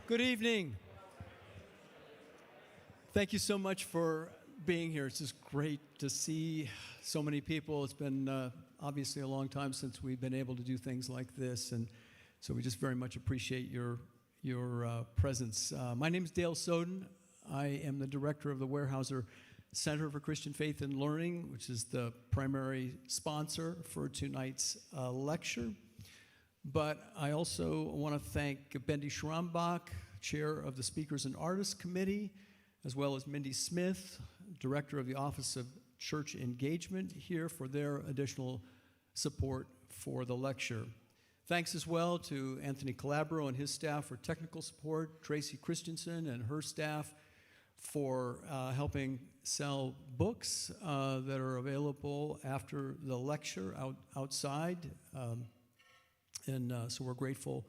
Good evening. Thank you so much for being here. It's just great to see so many people. It's been obviously a long time since we've been able to do things like this, and so we just very much appreciate your presence. My name is Dale Soden. I am the director of the Weyerhaeuser Center for Christian Faith and Learning, which is the primary sponsor for tonight's lecture. But I also want to thank Bendy Schrambach, chair of the Speakers and Artists Committee, as well as Mindy Smith, director of the Office of Church Engagement, here for their additional support for the lecture. Thanks as well to Anthony Calabro and his staff for technical support, Tracy Christensen and her staff for helping sell books that are available after the lecture outside. So we're grateful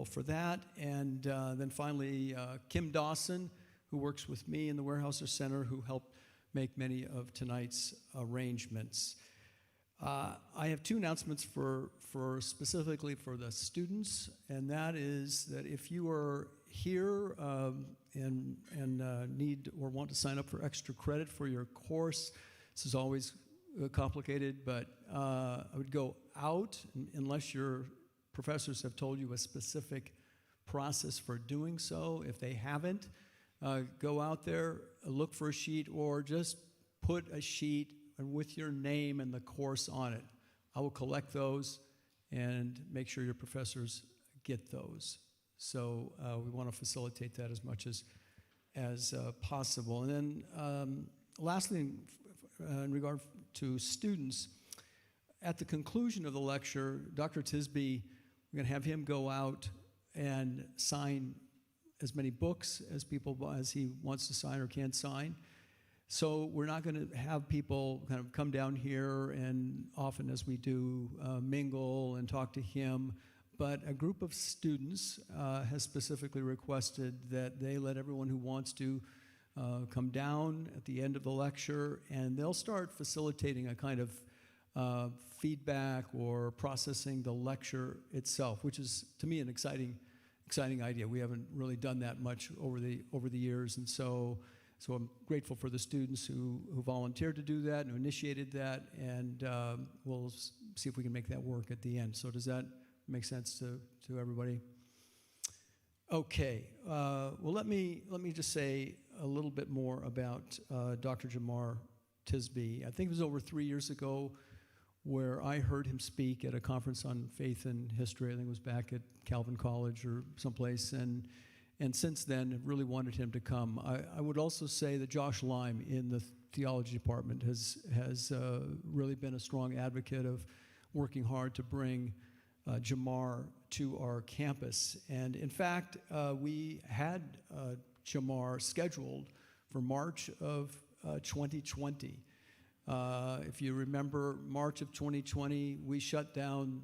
for that. And then finally, Kim Dawson, who works with me in the Weyerhaeuser Center, who helped make many of tonight's arrangements. I have two announcements for specifically for the students, and that is that if you are here and need or want to sign up for extra credit for your course, this is always complicated, but I would go out unless your professors have told you a specific process for doing so. If they haven't, go out there, look for a sheet, or just put a sheet with your name and the course on it. I will collect those and make sure your professors get those. So we want to facilitate that as much as possible. And then lastly, in regard to students, at the conclusion of the lecture, Dr. Tisby, we're going to have him go out and sign as many books as he wants to sign or can sign. So we're not going to have people kind of come down here and often as we do mingle and talk to him, but a group of students has specifically requested that they let everyone who wants to come down at the end of the lecture, and they'll start facilitating a kind of feedback or processing the lecture itself, which is, to me, an exciting idea. We haven't really done that much over the years, and so I'm grateful for the students who volunteered to do that and who initiated that, and we'll see if we can make that work at the end. So does that make sense to everybody? Okay. Well, let me just say a little bit more about Dr. Jemar Tisby. I think it was over 3 years ago where I heard him speak at a conference on faith and history. I think it was back at Calvin College or someplace, and since then, I've really wanted him to come. I would also say that Josh Lime in the theology department has really been a strong advocate of working hard to bring Jemar to our campus. And in fact, we had Jemar scheduled for March of 2020. If you remember, March of 2020, we shut down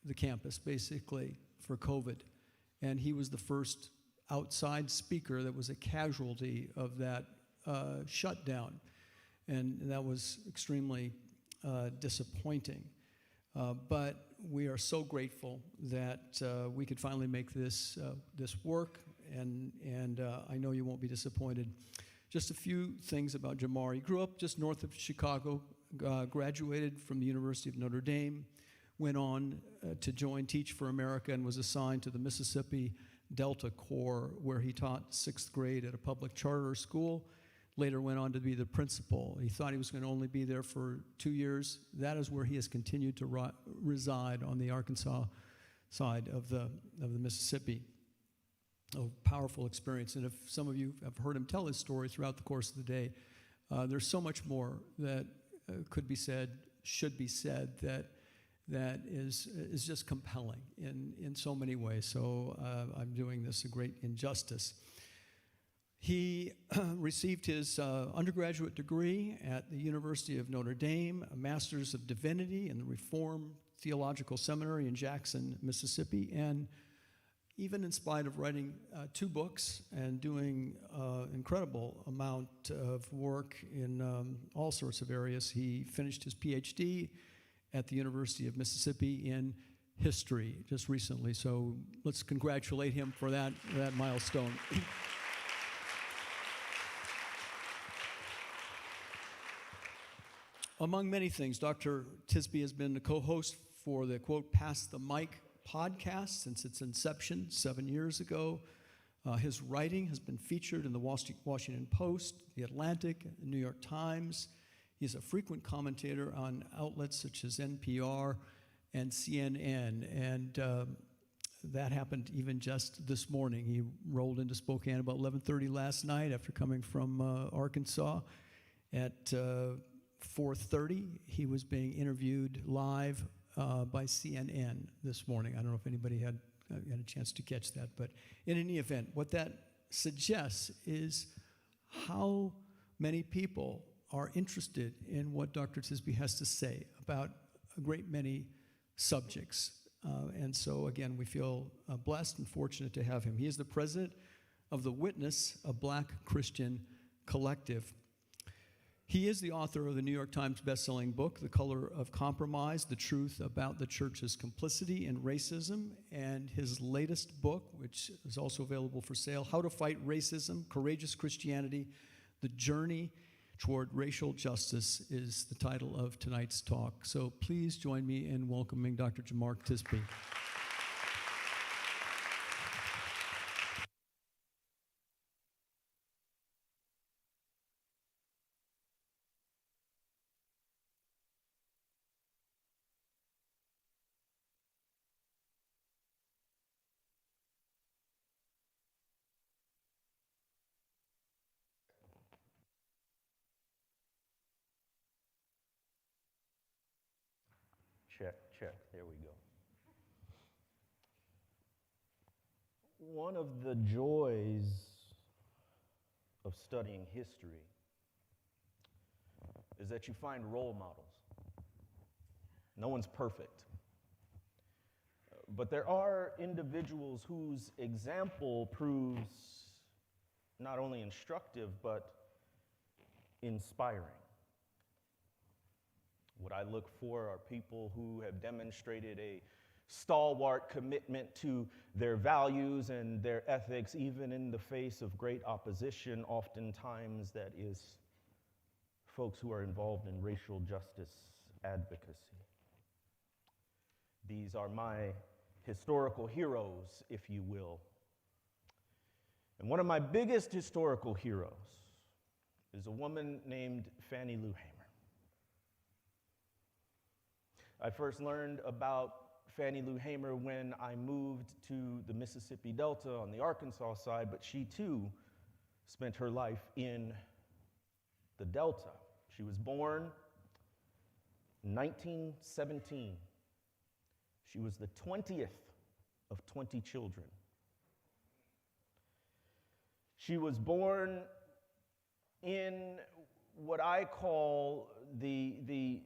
the campus basically for COVID. And he was the first outside speaker that was a casualty of that shutdown. And that was extremely disappointing. But we are so grateful that we could finally make this work, and I know you won't be disappointed. Just a few things about Jemar. He grew up just north of Chicago, graduated from the University of Notre Dame, went on to join Teach for America, and was assigned to the Mississippi Delta Corps, where he taught 6th grade at a public charter school. Later went on to be the principal. He thought he was going to only be there for 2 years. That is where he has continued to reside, on the Arkansas side of the Mississippi. A powerful experience. And if some of you have heard him tell his story throughout the course of the day, there's so much more that could be said, should be said, that is just compelling in so many ways. So I'm doing this a great injustice. He received his undergraduate degree at the University of Notre Dame, a Master's of Divinity in the Reformed Theological Seminary in Jackson, Mississippi, and even in spite of writing 2 books and doing incredible amount of work in all sorts of areas, he finished his PhD at the University of Mississippi in history just recently. So let's congratulate him for that milestone. Among many things, Dr. Tisby has been the co-host for the, quote, Pass the Mic podcast since its inception 7 years ago. His writing has been featured in the Washington Post, The Atlantic, the New York Times. He's a frequent commentator on outlets such as NPR and CNN, and that happened even just this morning. He rolled into Spokane about 11:30 last night after coming from Arkansas. At 4:30, he was being interviewed live by CNN this morning. I don't know if anybody had a chance to catch that, but in any event, what that suggests is how many people are interested in what Dr. Tisby has to say about a great many subjects. And so, again, we feel blessed and fortunate to have him. He is the president of the Witness, a Black Christian collective. He is the author of the New York Times bestselling book, The Color of Compromise, The Truth About the Church's Complicity in Racism, and his latest book, which is also available for sale, How to Fight Racism, Courageous Christianity, The Journey Toward Racial Justice, is the title of tonight's talk. So please join me in welcoming Dr. Jemar Tisby. Check. There we go. One of the joys of studying history is that you find role models. No one's perfect. But there are individuals whose example proves not only instructive, but inspiring. What I look for are people who have demonstrated a stalwart commitment to their values and their ethics, even in the face of great opposition. Oftentimes that is folks who are involved in racial justice advocacy. These are my historical heroes, if you will. And one of my biggest historical heroes is a woman named Fannie Lou Hamer. I first learned about Fannie Lou Hamer when I moved to the Mississippi Delta on the Arkansas side, but she too spent her life in the Delta. She was born in 1917. She was the 20th of 20 children. She was born in what I call the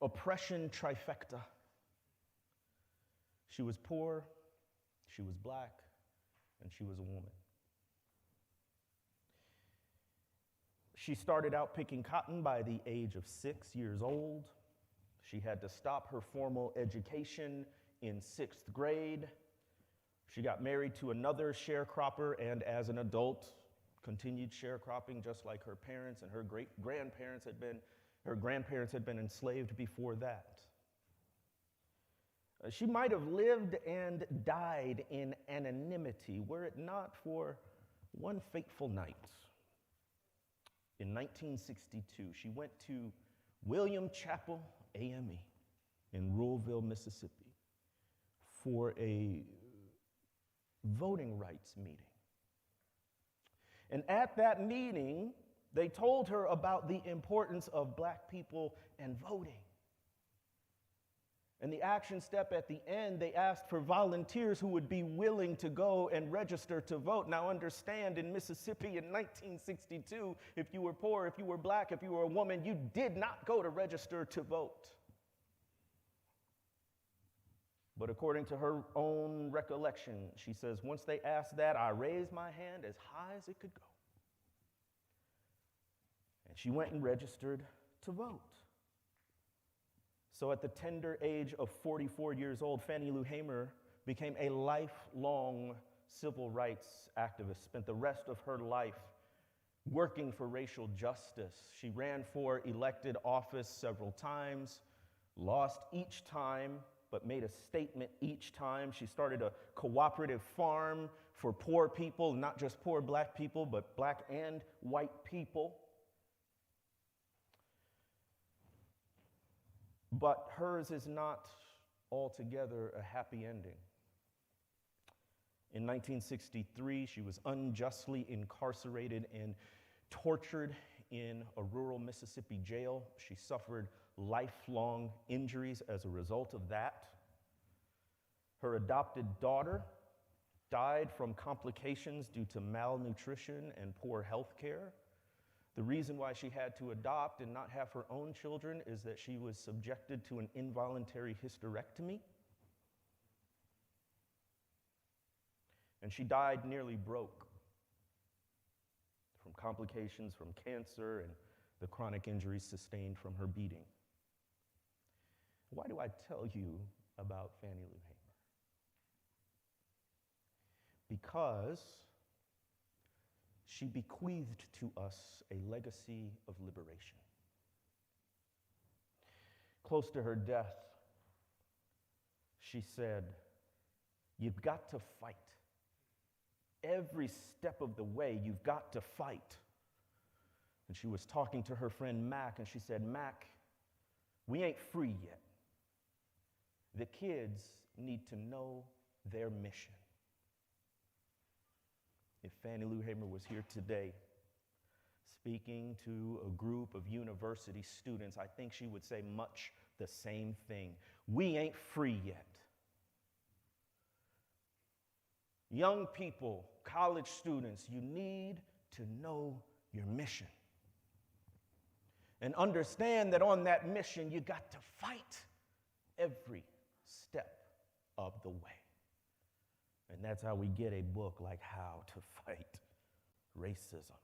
oppression trifecta. She was poor, she was black, and she was a woman. She started out picking cotton by the age of 6 years old. She had to stop her formal education in 6th grade. She got married to another sharecropper, and as an adult, continued sharecropping just like her parents, and her great-grandparents had been Her grandparents had been enslaved before that. She might have lived and died in anonymity were it not for one fateful night. In 1962, she went to William Chapel AME in Ruleville, Mississippi, for a voting rights meeting. And at that meeting, they told her about the importance of black people and voting. And the action step at the end, they asked for volunteers who would be willing to go and register to vote. Now understand, in Mississippi in 1962, if you were poor, if you were black, if you were a woman, you did not go to register to vote. But according to her own recollection, she says, once they asked that, I raised my hand as high as it could go. And she went and registered to vote. So at the tender age of 44 years old, Fannie Lou Hamer became a lifelong civil rights activist, spent the rest of her life working for racial justice. She ran for elected office several times, lost each time, but made a statement each time. She started a cooperative farm for poor people, not just poor black people, but black and white people. But hers is not altogether a happy ending. In 1963, she was unjustly incarcerated and tortured in a rural Mississippi jail. She suffered lifelong injuries as a result of that. Her adopted daughter died from complications due to malnutrition and poor health care. The reason why she had to adopt and not have her own children is that she was subjected to an involuntary hysterectomy. And she died nearly broke from complications from cancer and the chronic injuries sustained from her beating. Why do I tell you about Fannie Lou Hamer? Because she bequeathed to us a legacy of liberation. Close to her death, she said, "You've got to fight. Every step of the way, you've got to fight." And she was talking to her friend Mac, and she said, "Mac, we ain't free yet. The kids need to know their mission." If Fannie Lou Hamer was here today speaking to a group of university students, I think she would say much the same thing. We ain't free yet. Young people, college students, you need to know your mission. And understand that on that mission, you got to fight every step of the way. And that's how we get a book like How to Fight Racism.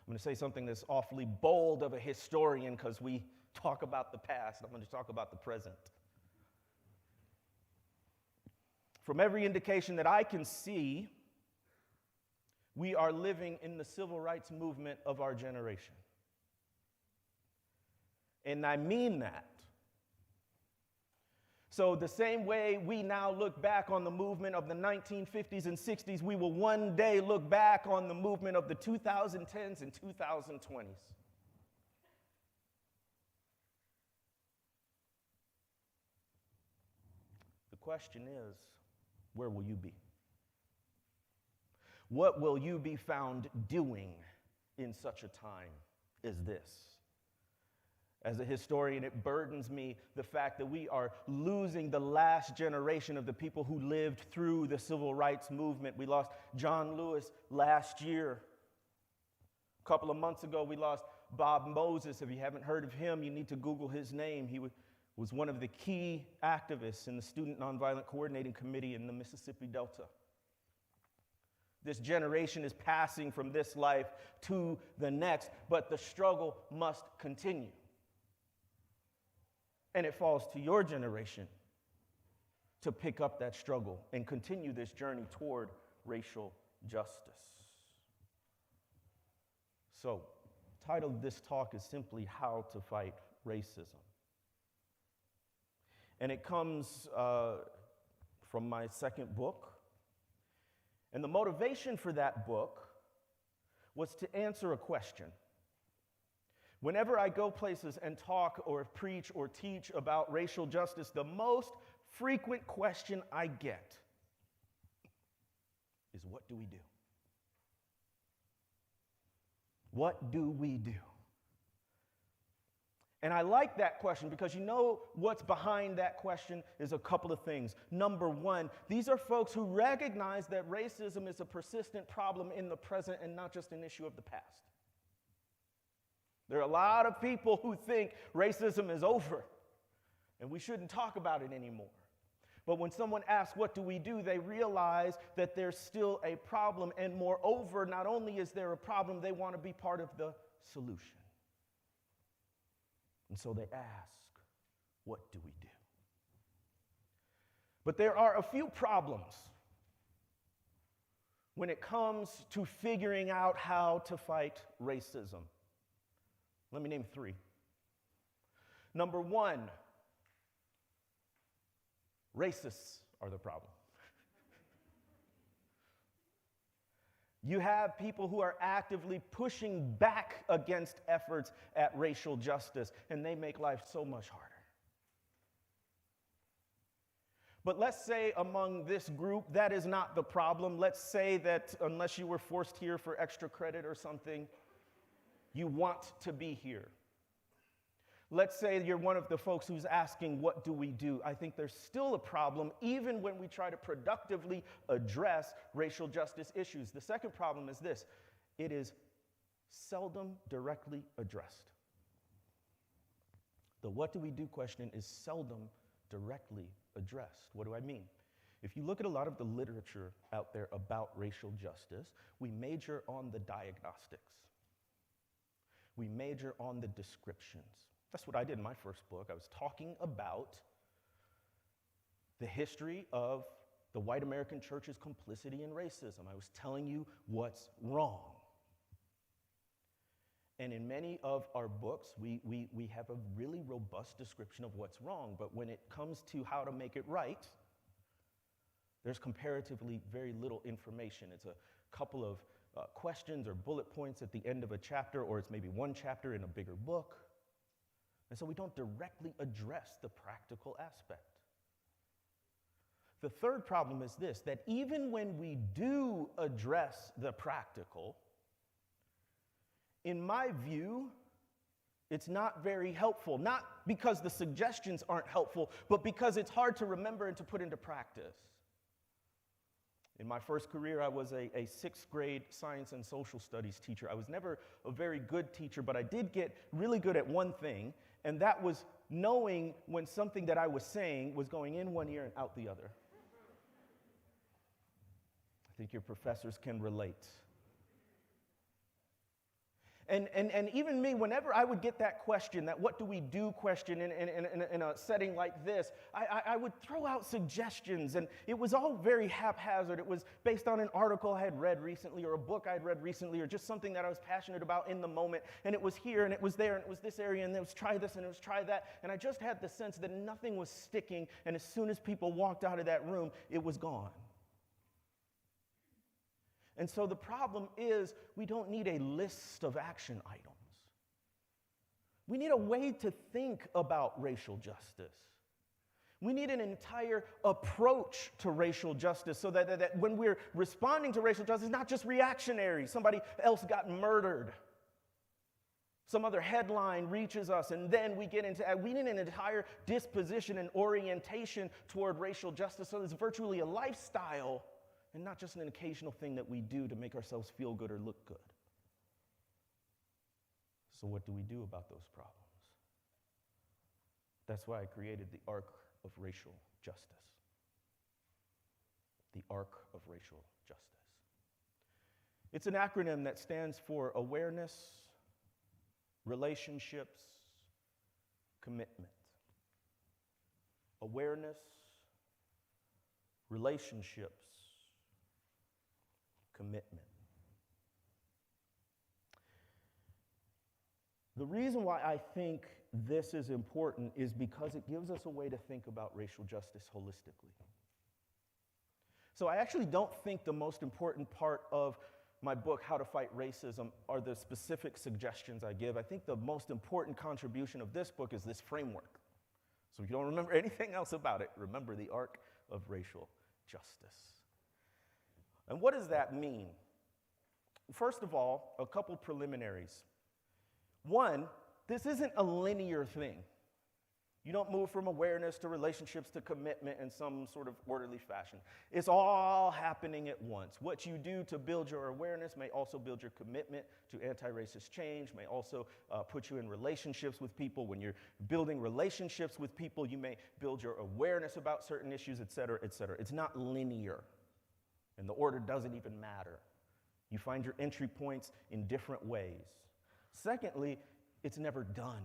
I'm going to say something that's awfully bold of a historian because we talk about the past. I'm going to talk about the present. From every indication that I can see, we are living in the civil rights movement of our generation. And I mean that. So the same way we now look back on the movement of the 1950s and 60s, we will one day look back on the movement of the 2010s and 2020s. The question is, where will you be? What will you be found doing in such a time as this? As a historian, it burdens me the fact that we are losing the last generation of the people who lived through the civil rights movement. We lost John Lewis last year. A couple of months ago, we lost Bob Moses. If you haven't heard of him, you need to Google his name. He was one of the key activists in the Student Nonviolent Coordinating Committee in the Mississippi Delta. This generation is passing from this life to the next, but the struggle must continue. And it falls to your generation to pick up that struggle and continue this journey toward racial justice. So, the title of this talk is simply How to Fight Racism. And it comes from my second book. And the motivation for that book was to answer a question. Whenever I go places and talk or preach or teach about racial justice, the most frequent question I get is, what do we do? What do we do? And I like that question because you know what's behind that question is a couple of things. Number one, these are folks who recognize that racism is a persistent problem in the present and not just an issue of the past. There are a lot of people who think racism is over and we shouldn't talk about it anymore. But when someone asks, what do we do, they realize that there's still a problem. And moreover, not only is there a problem, they want to be part of the solution. And so they ask, what do we do? But there are a few problems when it comes to figuring out how to fight racism. Let me name 3. Number 1, racists are the problem. You have people who are actively pushing back against efforts at racial justice, and they make life so much harder. But let's say among this group, that is not the problem. Let's say that unless you were forced here for extra credit or something, you want to be here. Let's say you're one of the folks who's asking, what do we do? I think there's still a problem, even when we try to productively address racial justice issues. The second problem is this: it is seldom directly addressed. The what do we do question is seldom directly addressed. What do I mean? If you look at a lot of the literature out there about racial justice, we major on the diagnostics. We major on the descriptions. That's what I did in my first book. I was talking about the history of the white American church's complicity in racism. I was telling you what's wrong. And in many of our books, we have a really robust description of what's wrong. But when it comes to how to make it right, there's comparatively very little information. It's a couple of questions or bullet points at the end of a chapter, or it's maybe one chapter in a bigger book. And so we don't directly address the practical aspect. The third problem is this: that even when we do address the practical, in my view, it's not very helpful. Not because the suggestions aren't helpful, but because it's hard to remember and to put into practice. In my first career, I was a 6th grade science and social studies teacher. I was never a very good teacher, but I did get really good at one thing, and that was knowing when something that I was saying was going in one ear and out the other. I think your professors can relate. And even me, whenever I would get that question, that what do we do question in a setting like this, I would throw out suggestions, and it was all very haphazard. It was based on an article I had read recently, or a book I had read recently, or just something that I was passionate about in the moment, and it was here, and it was there, and it was this area, and it was try this, and it was try that, and I just had the sense that nothing was sticking, and as soon as people walked out of that room, it was gone. And so the problem is we don't need a list of action items. We need a way to think about racial justice. We need an entire approach to racial justice so that when we're responding to racial justice, it's not just reactionary. Somebody else got murdered. Some other headline reaches us, and then we need an entire disposition and orientation toward racial justice so it's virtually a lifestyle and not just an occasional thing that we do to make ourselves feel good or look good. So what do we do about those problems? That's why I created the Arc of Racial Justice. The Arc of Racial Justice. It's an acronym that stands for awareness, relationships, commitment. Awareness, relationships, commitment. The reason why I think this is important is because it gives us a way to think about racial justice holistically. So I actually don't think the most important part of my book, How to Fight Racism, are the specific suggestions I give. I think the most important contribution of this book is this framework. So if you don't remember anything else about it, remember the arc of racial justice. And what does that mean? First of all, a couple preliminaries. One, this isn't a linear thing. You don't move from awareness to relationships to commitment in some sort of orderly fashion. It's all happening at once. What you do to build your awareness may also build your commitment to anti-racist change, may also put you in relationships with people. When you're building relationships with people, you may build your awareness about certain issues, et cetera, et cetera. It's not linear, and the order doesn't even matter. You find your entry points in different ways. Secondly, it's never done.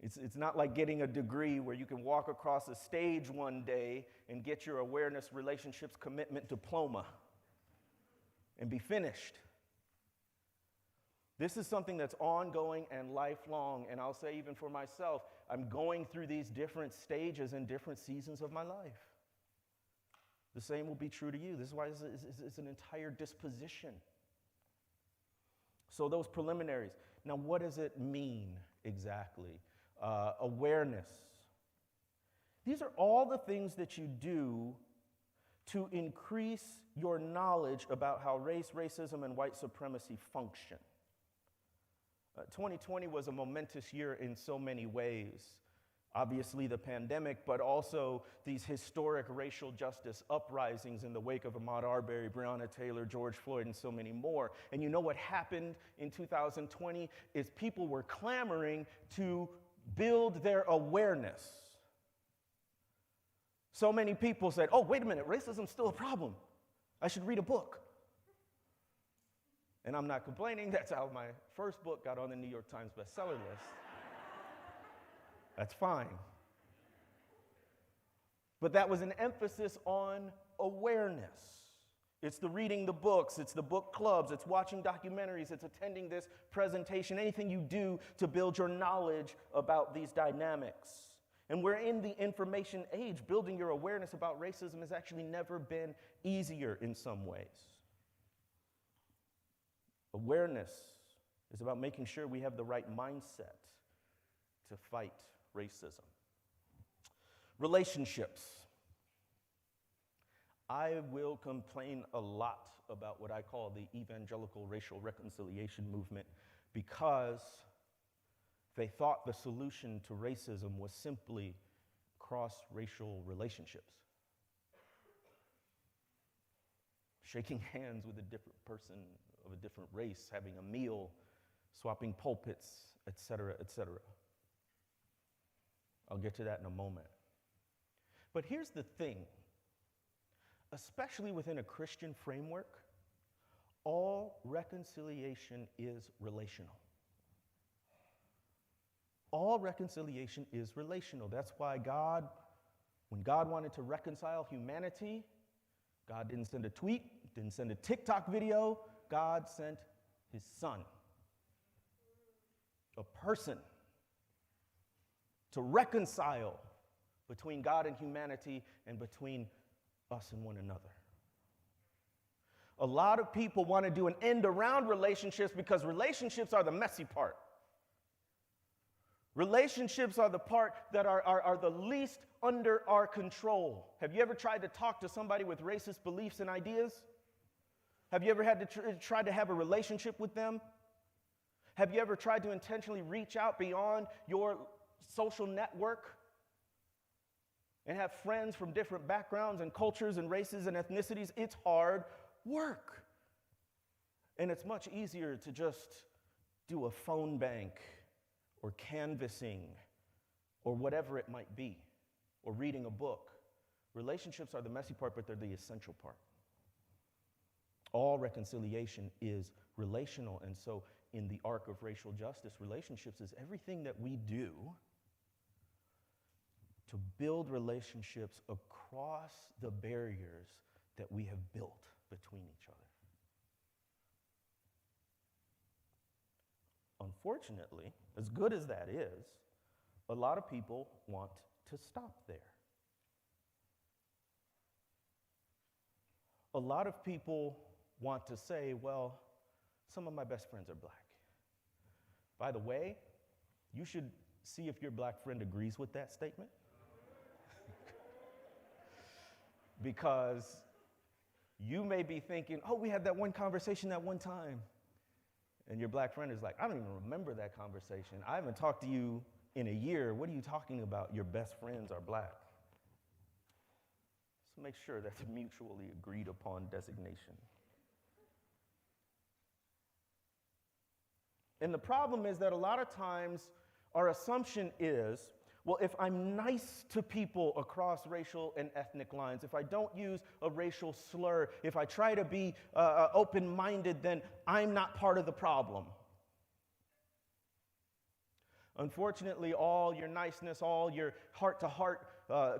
It's not like getting a degree where you can walk across a stage one day and get your awareness, relationships, commitment diploma and be finished. This is something that's ongoing and lifelong, and I'll say even for myself, I'm going through these different stages and different seasons of my life. The same will be true to you. This is why it's an entire disposition. So those preliminaries. Now, what does it mean exactly? Awareness. These are all the things that you do to increase your knowledge about how race, racism, and white supremacy function. 2020 was a momentous year in so many ways. Obviously the pandemic, but also these historic racial justice uprisings in the wake of Ahmaud Arbery, Breonna Taylor, George Floyd, and so many more. And you know what happened in 2020 is people were clamoring to build their awareness. So many people said, oh, wait a minute, racism's still a problem. I should read a book. And I'm not complaining. That's how my first book got on the New York Times bestseller list. That's fine. But that was an emphasis on awareness. It's the reading the books, it's the book clubs, it's watching documentaries, it's attending this presentation, anything you do to build your knowledge about these dynamics. And we're in the information age. Building your awareness about racism has actually never been easier in some ways. Awareness is about making sure we have the right mindset to fight racism. Relationships. I will complain a lot about what I call the evangelical racial reconciliation movement because they thought the solution to racism was simply cross-racial relationships. Shaking hands with a different person of a different race, having a meal, swapping pulpits, etc., etc. I'll get to that in a moment. But here's the thing. Especially within a Christian framework, all reconciliation is relational. All reconciliation is relational. That's why when God wanted to reconcile humanity, God didn't send a tweet, didn't send a TikTok video. God sent his son, a person, to reconcile between God and humanity and between us and one another. A lot of people want to do an end around relationships because relationships are the messy part. Relationships are the part that are the least under our control. Have you ever tried to talk to somebody with racist beliefs and ideas? Have you ever had to try to have a relationship with them? Have you ever tried to intentionally reach out beyond your social network and have friends from different backgrounds and cultures and races and ethnicities? It's hard work. And it's much easier to just do a phone bank or canvassing or whatever it might be, or reading a book. Relationships are the messy part, but they're the essential part. All reconciliation is relational, and so in the arc of racial justice, relationships is everything that we do to build relationships across the barriers that we have built between each other. Unfortunately, as good as that is, a lot of people want to stop there. A lot of people want to say, well, some of my best friends are black. By the way, you should see if your black friend agrees with that statement. Because you may be thinking, oh, we had that one conversation that one time. And your black friend is like, I don't even remember that conversation. I haven't talked to you in a year. What are you talking about? Your best friends are black. So make sure that's a mutually agreed upon designation. And the problem is that a lot of times our assumption is, well, if I'm nice to people across racial and ethnic lines, if I don't use a racial slur, if I try to be open-minded, then I'm not part of the problem. Unfortunately, all your niceness, all your heart-to-heart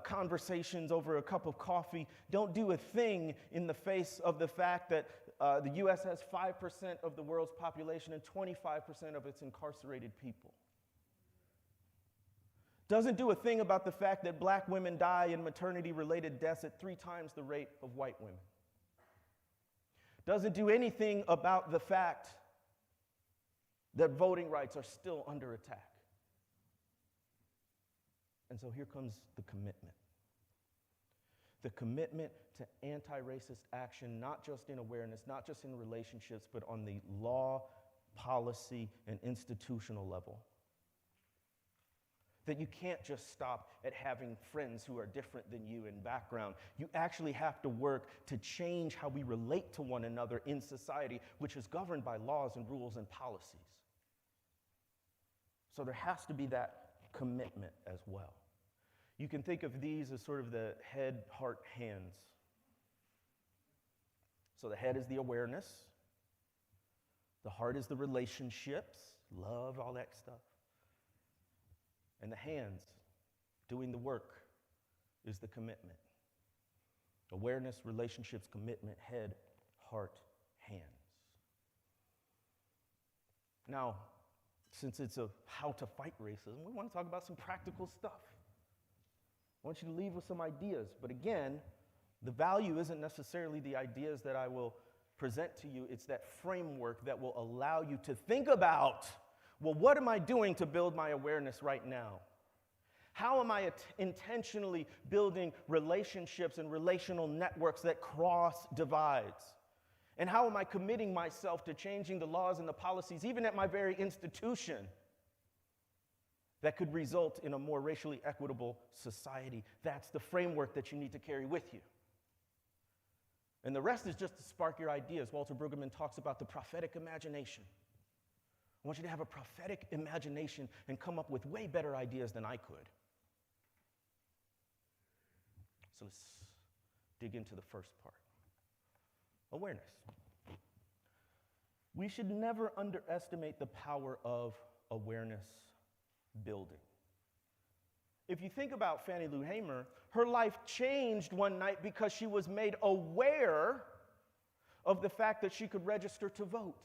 conversations over a cup of coffee don't do a thing in the face of the fact that the U.S. has 5% of the world's population and 25% of its incarcerated people. Doesn't do a thing about the fact that black women die in maternity-related deaths at 3 times the rate of white women. Doesn't do anything about the fact that voting rights are still under attack. And so here comes the commitment. The commitment to anti-racist action, not just in awareness, not just in relationships, but on the law, policy, and institutional level. That you can't just stop at having friends who are different than you in background. You actually have to work to change how we relate to one another in society, which is governed by laws and rules and policies. So there has to be that commitment as well. You can think of these as sort of the head, heart, hands. So the head is the awareness. The heart is the relationships, love, all that stuff. And the hands, doing the work, is the commitment. Awareness, relationships, commitment, head, heart, hands. Now, since it's a how to fight racism, we want to talk about some practical stuff. I want you to leave with some ideas. But again, the value isn't necessarily the ideas that I will present to you. It's that framework that will allow you to think about, well, what am I doing to build my awareness right now? How am I intentionally building relationships and relational networks that cross divides? And how am I committing myself to changing the laws and the policies, even at my very institution, that could result in a more racially equitable society? That's the framework that you need to carry with you. And the rest is just to spark your ideas. Walter Brueggemann talks about the prophetic imagination. I want you to have a prophetic imagination and come up with way better ideas than I could. So let's dig into the first part. Awareness. We should never underestimate the power of awareness building. If you think about Fannie Lou Hamer, her life changed one night because she was made aware of the fact that she could register to vote.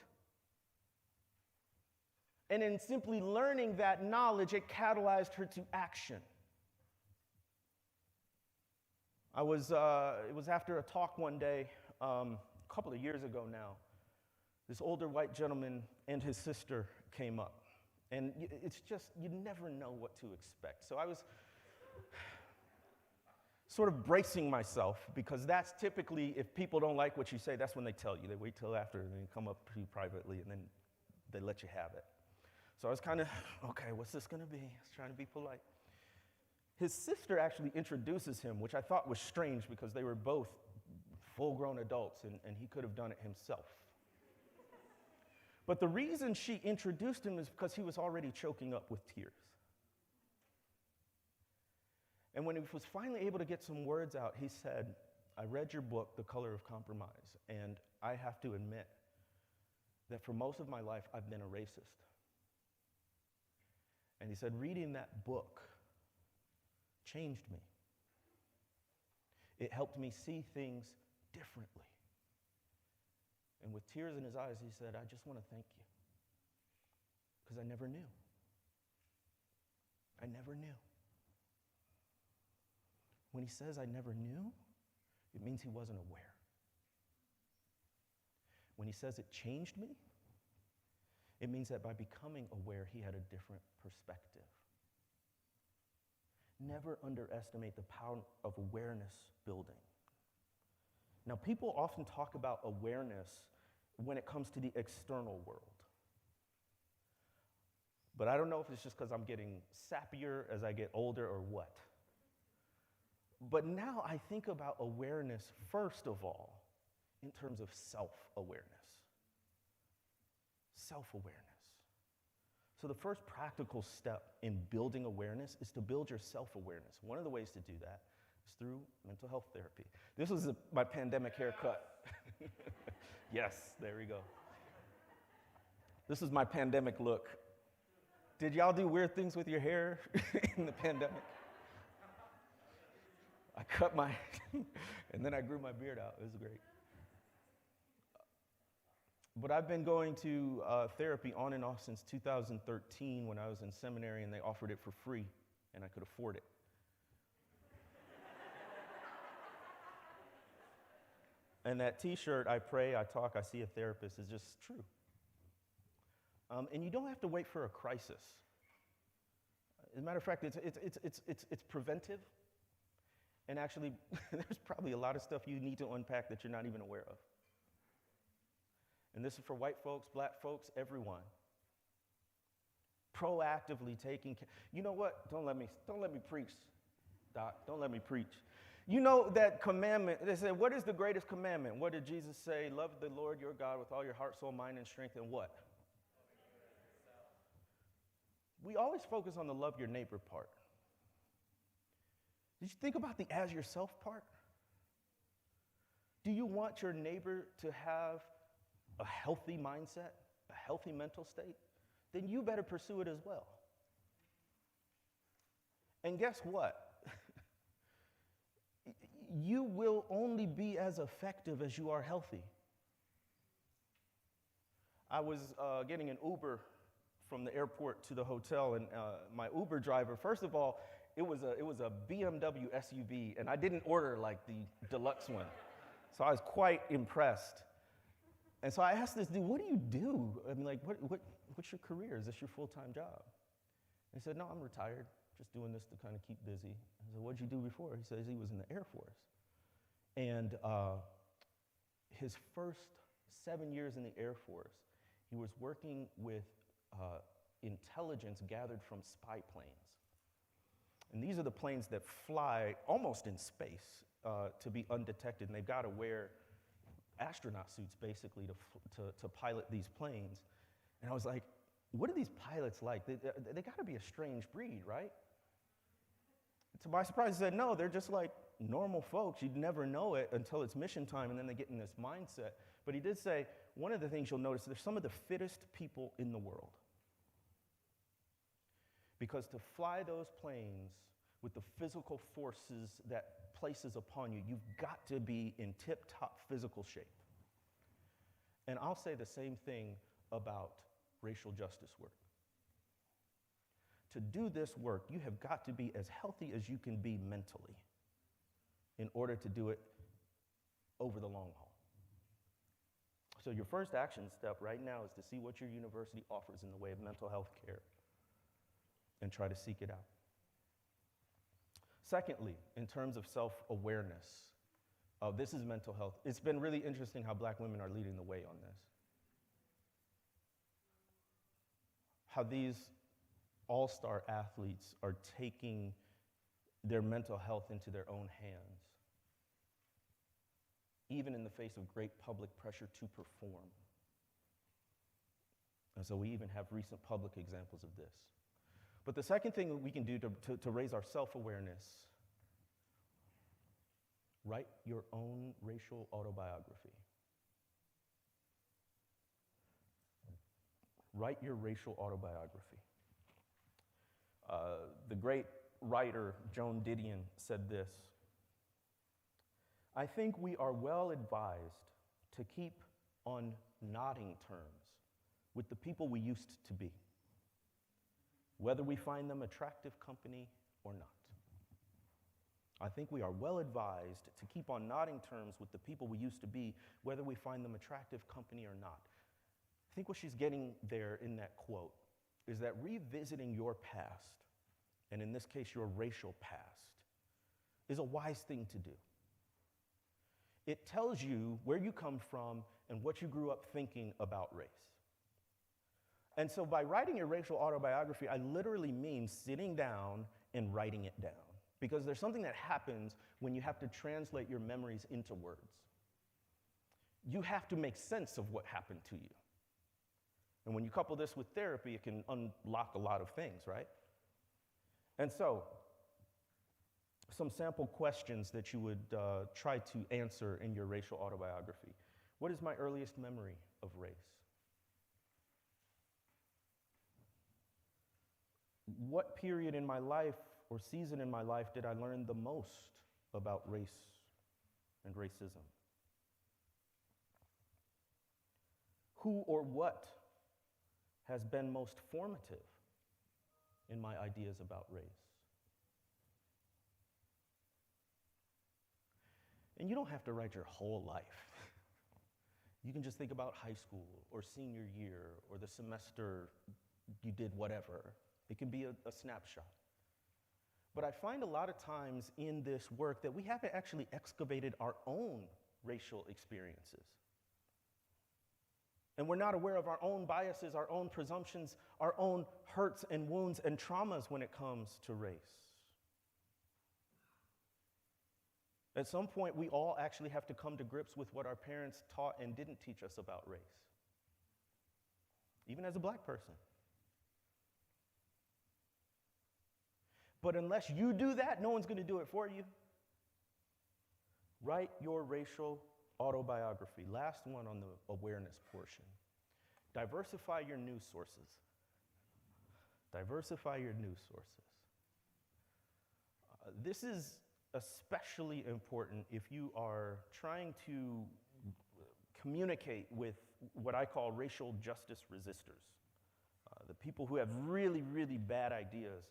And in simply learning that knowledge, it catalyzed her to action. It was after a talk one day, a couple of years ago now. This older white gentleman and his sister came up. And it's just, you never know what to expect. So I was sort of bracing myself, because that's typically, if people don't like what you say, that's when they tell you. They wait till after and then come up to you privately and then they let you have it. So I was kind of, okay, what's this going to be? I was trying to be polite. His sister actually introduces him, which I thought was strange because they were both full-grown adults and he could have done it himself. But the reason she introduced him is because he was already choking up with tears. And when he was finally able to get some words out, he said, I read your book, The Color of Compromise, and I have to admit that for most of my life, I've been a racist. And he said, reading that book changed me. It helped me see things differently. And with tears in his eyes, he said, I just want to thank you. Because I never knew. I never knew. When he says I never knew, it means he wasn't aware. When he says it changed me, it means that by becoming aware, he had a different perspective. Never underestimate the power of awareness building. Now, people often talk about awareness when it comes to the external world. But I don't know if it's just because I'm getting sappier as I get older or what. But now I think about awareness, first of all, in terms of self-awareness. Self-awareness. So the first practical step in building awareness is to build your self-awareness. One of the ways to do that is through mental health therapy. This was my pandemic haircut. Yes, there we go. This is my pandemic look. Did y'all do weird things with your hair in the pandemic? I cut my, and then I grew my beard out. It was great. But I've been going to therapy on and off since 2013 when I was in seminary, and they offered it for free, and I could afford it. And that t-shirt, I pray, I talk, I see a therapist, is just true. And you don't have to wait for a crisis. As a matter of fact, it's preventive. And actually, there's probably a lot of stuff you need to unpack that you're not even aware of. And this is for white folks, black folks, everyone. Proactively taking care. You know what? Don't let me preach, Doc. Don't let me preach. You know that commandment, they say, what is the greatest commandment? What did Jesus say? Love the Lord your God with all your heart, soul, mind, and strength, and what? We always focus on the love your neighbor part. Did you think about the as yourself part? Do you want your neighbor to have a healthy mindset, a healthy mental state? Then you better pursue it as well. And guess what? You will only be as effective as you are healthy. I was getting an Uber from the airport to the hotel, and my Uber driver, first of all, it was a BMW SUV, and I didn't order like the deluxe one. So I was quite impressed. And so I asked this dude, what do you do? I mean, like, what's your career? Is this your full-time job? And he said, no, I'm retired, just doing this to kind of keep busy. I said, what'd you do before? He says he was in the Air Force. And his first 7 years in the Air Force, he was working with intelligence gathered from spy planes. And these are the planes that fly almost in space to be undetected, and they've got to wear astronaut suits basically to pilot these planes. And I was like, what are these pilots like? They got to be a strange breed, right? To my surprise, he said, no, they're just like normal folks. You'd never know it until it's mission time, and then they get in this mindset. But he did say, one of the things you'll notice, they're some of the fittest people in the world. Because to fly those planes with the physical forces that places upon you, you've got to be in tip-top physical shape. And I'll say the same thing about racial justice work. To do this work, you have got to be as healthy as you can be mentally in order to do it over the long haul. So your first action step right now is to see what your university offers in the way of mental health care and try to seek it out. Secondly, in terms of self-awareness, this is mental health. It's been really interesting how black women are leading the way on this. How these all-star athletes are taking their mental health into their own hands, even in the face of great public pressure to perform. And so we even have recent public examples of this. But the second thing that we can do to raise our self-awareness, write your own racial autobiography. Write your racial autobiography. The great writer Joan Didion said this: I think we are well advised to keep on nodding terms with the people we used to be, whether we find them attractive company or not. I think we are well advised to keep on nodding terms with the people we used to be, whether we find them attractive company or not. I think what she's getting there in that quote is that revisiting your past, and in this case your racial past, is a wise thing to do. It tells you where you come from and what you grew up thinking about race. And so by writing your racial autobiography, I literally mean sitting down and writing it down. Because there's something that happens when you have to translate your memories into words. You have to make sense of what happened to you. And when you couple this with therapy, it can unlock a lot of things, right? And so, some sample questions that you would try to answer in your racial autobiography. What is my earliest memory of race? what period in my life or season in my life did I learn the most about race and racism? Who or what has been most formative in my ideas about race? And you don't have to write your whole life. You can just think about high school or senior year or the semester you did whatever. It can be a snapshot. But I find a lot of times in this work that we haven't actually excavated our own racial experiences. And we're not aware of our own biases, our own presumptions, our own hurts and wounds and traumas when it comes to race. At some point, we all actually have to come to grips with what our parents taught and didn't teach us about race, even as a black person. But unless you do that, no one's going to do it for you. Write your racial autobiography. Last one on the awareness portion. Diversify your news sources. Diversify your news sources. This is especially important if you are trying to communicate with what I call racial justice resistors, the people who have really, really bad ideas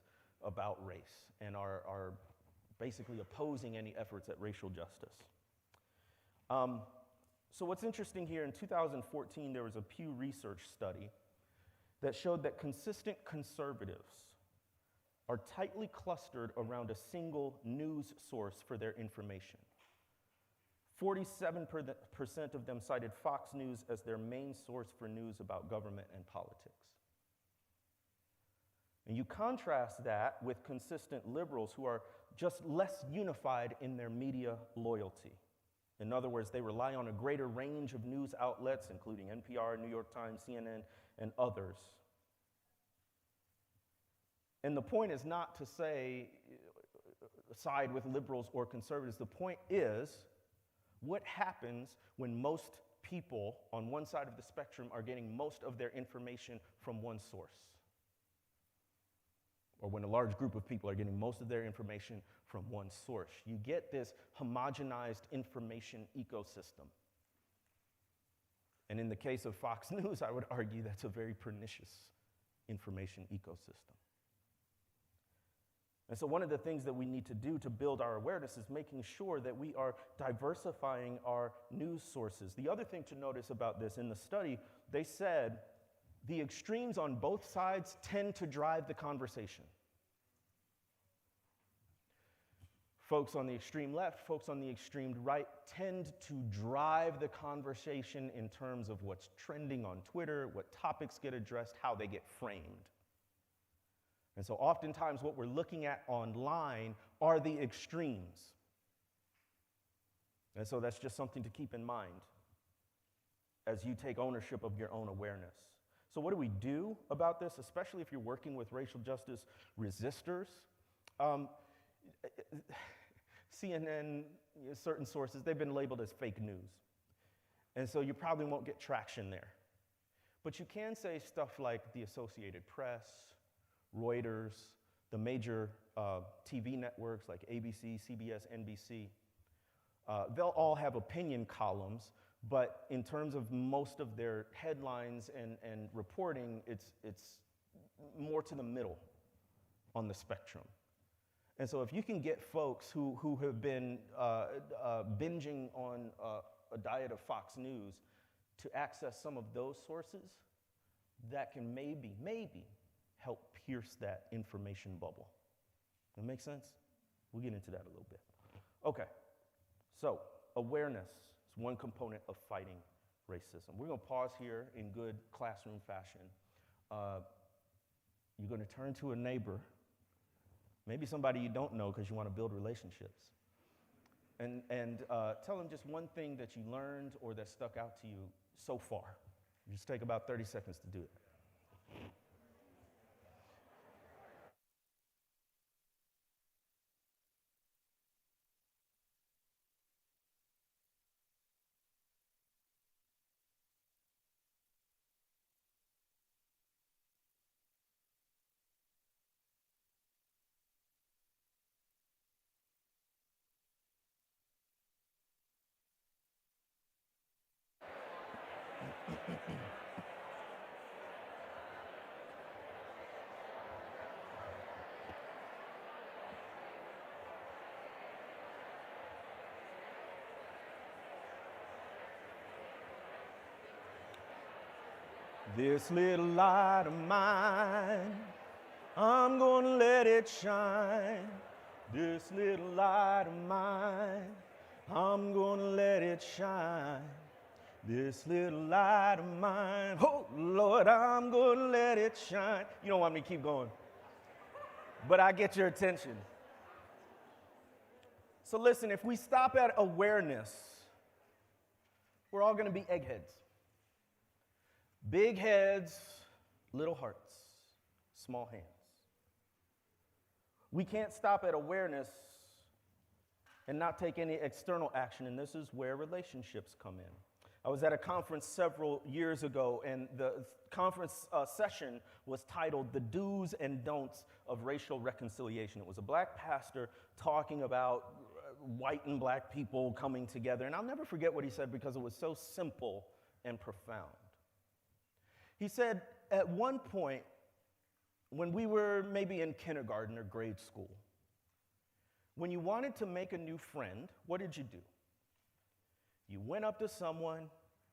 about race and are basically opposing any efforts at racial justice. So what's interesting here, in 2014, there was a Pew Research study that showed that consistent conservatives are tightly clustered around a single news source for their information. 47% of them cited Fox News as their main source for news about government and politics. And you contrast that with consistent liberals who are just less unified in their media loyalty. In other words, they rely on a greater range of news outlets, including NPR, New York Times, CNN, and others. And the point is not to say side with liberals or conservatives. The point is, what happens when most people on one side of the spectrum are getting most of their information from one source? Or when a large group of people are getting most of their information from one source. You get this homogenized information ecosystem. And in the case of Fox News, I would argue that's a very pernicious information ecosystem. And so one of the things that we need to do to build our awareness is making sure that we are diversifying our news sources. The other thing to notice about this, in the study, they said the extremes on both sides tend to drive the conversation. Folks on the extreme left, folks on the extreme right tend to drive the conversation in terms of what's trending on Twitter, what topics get addressed, how they get framed. And so oftentimes what we're looking at online are the extremes. And so that's just something to keep in mind as you take ownership of your own awareness. So what do we do about this, especially if you're working with racial justice resistors? CNN, certain sources, they've been labeled as fake news. And so you probably won't get traction there. But you can say stuff like the Associated Press, Reuters, the major TV networks like ABC, CBS, NBC. They'll all have opinion columns, but in terms of most of their headlines and reporting, it's more to the middle on the spectrum. And so if you can get folks who have been binging on a diet of Fox News to access some of those sources, that can maybe help pierce that information bubble. That make sense? We'll get into that a little bit. Okay, so awareness is one component of fighting racism. We're going to pause here in good classroom fashion. You're going to turn to a neighbor, maybe somebody you don't know because you want to build relationships, and tell them just one thing that you learned or that stuck out to you so far. Just take about 30 seconds to do it. This little light of mine, I'm gonna let it shine. This little light of mine, I'm gonna let it shine. This little light of mine, oh Lord, I'm gonna let it shine. You don't want me to keep going, but I get your attention. So listen, if we stop at awareness, we're all gonna be eggheads. Big heads, little hearts, small hands. We can't stop at awareness and not take any external action, and this is where relationships come in. I was at a conference several years ago, and the conference session was titled The Do's and Don'ts of Racial Reconciliation. It was a black pastor talking about white and black people coming together, and I'll never forget what he said because it was so simple and profound. He said, at one point, when we were maybe in kindergarten or grade school, when you wanted to make a new friend, what did you do? You went up to someone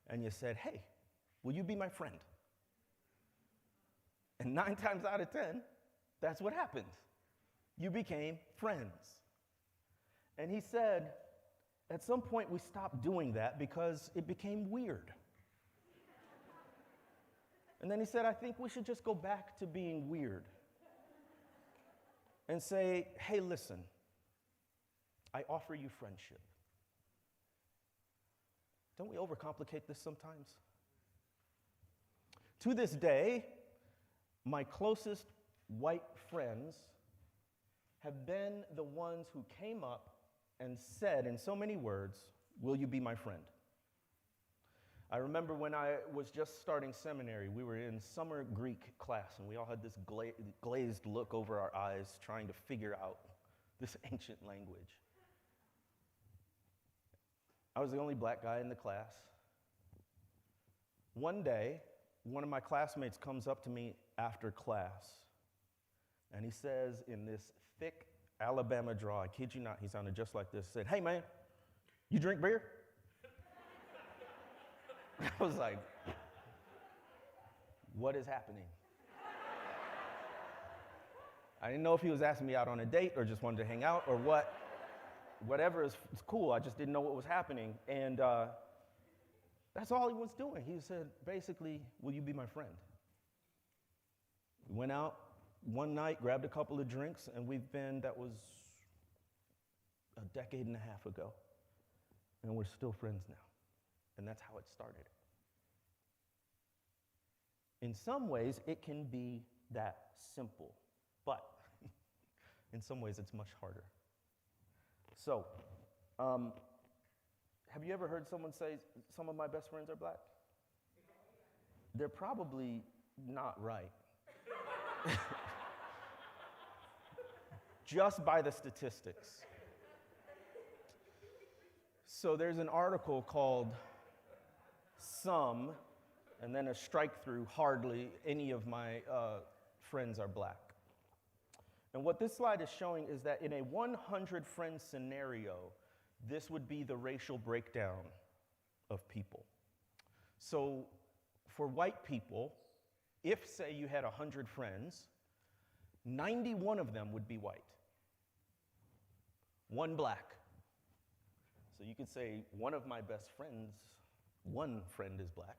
and you said, hey, will you be my friend? And 9 times out of 10, that's what happened. You became friends. And he said, at some point we stopped doing that because it became weird. And then he said, I think we should just go back to being weird and say, hey, listen, I offer you friendship. Don't we overcomplicate this sometimes? To this day, my closest white friends have been the ones who came up and said in so many words, will you be my friend? I remember when I was just starting seminary, we were in summer Greek class, and we all had this glazed look over our eyes trying to figure out this ancient language. I was the only black guy in the class. One day, one of my classmates comes up to me after class, and he says in this thick Alabama drawl, I kid you not, he sounded just like this, said, hey man, you drink beer? I was like, what is happening? I didn't know if he was asking me out on a date or just wanted to hang out or what. Whatever is cool, I just didn't know what was happening. And that's all he was doing. He said, basically, will you be my friend? We went out one night, grabbed a couple of drinks, and that was a decade and a half ago. And we're still friends now. And that's how it started. In some ways, it can be that simple, but in some ways, it's much harder. So, have you ever heard someone say, some of my best friends are black? They're probably not right. Just by the statistics. So there's an article called Some, and then a strike through, hardly any of my friends are black. And what this slide is showing is that in a 100-friend scenario, this would be the racial breakdown of people. So for white people, if, say, you had 100 friends, 91 of them would be white. 1 black. So you could say one of my best friends, 1 friend is black.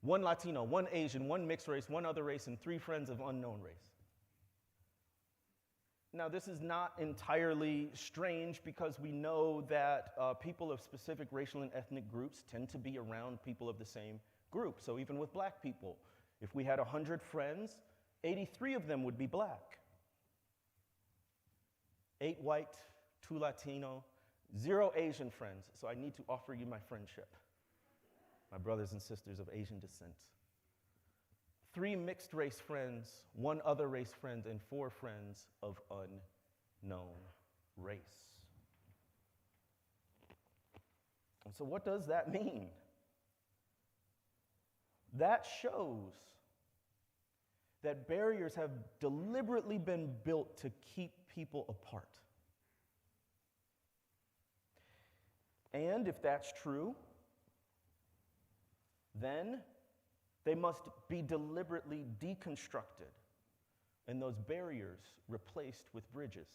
1 Latino, 1 Asian, 1 mixed race, 1 other race, and 3 friends of unknown race. Now, this is not entirely strange because we know that people of specific racial and ethnic groups tend to be around people of the same group. So even with black people, if we had 100 friends, 83 of them would be black. 8 white, 2 Latino, 0 Asian friends. So I need to offer you my friendship, my brothers and sisters of Asian descent. 3 mixed race friends, 1 other race friend, and 4 friends of unknown race. And so what does that mean? That shows that barriers have deliberately been built to keep people apart. And if that's true, then they must be deliberately deconstructed and those barriers replaced with bridges.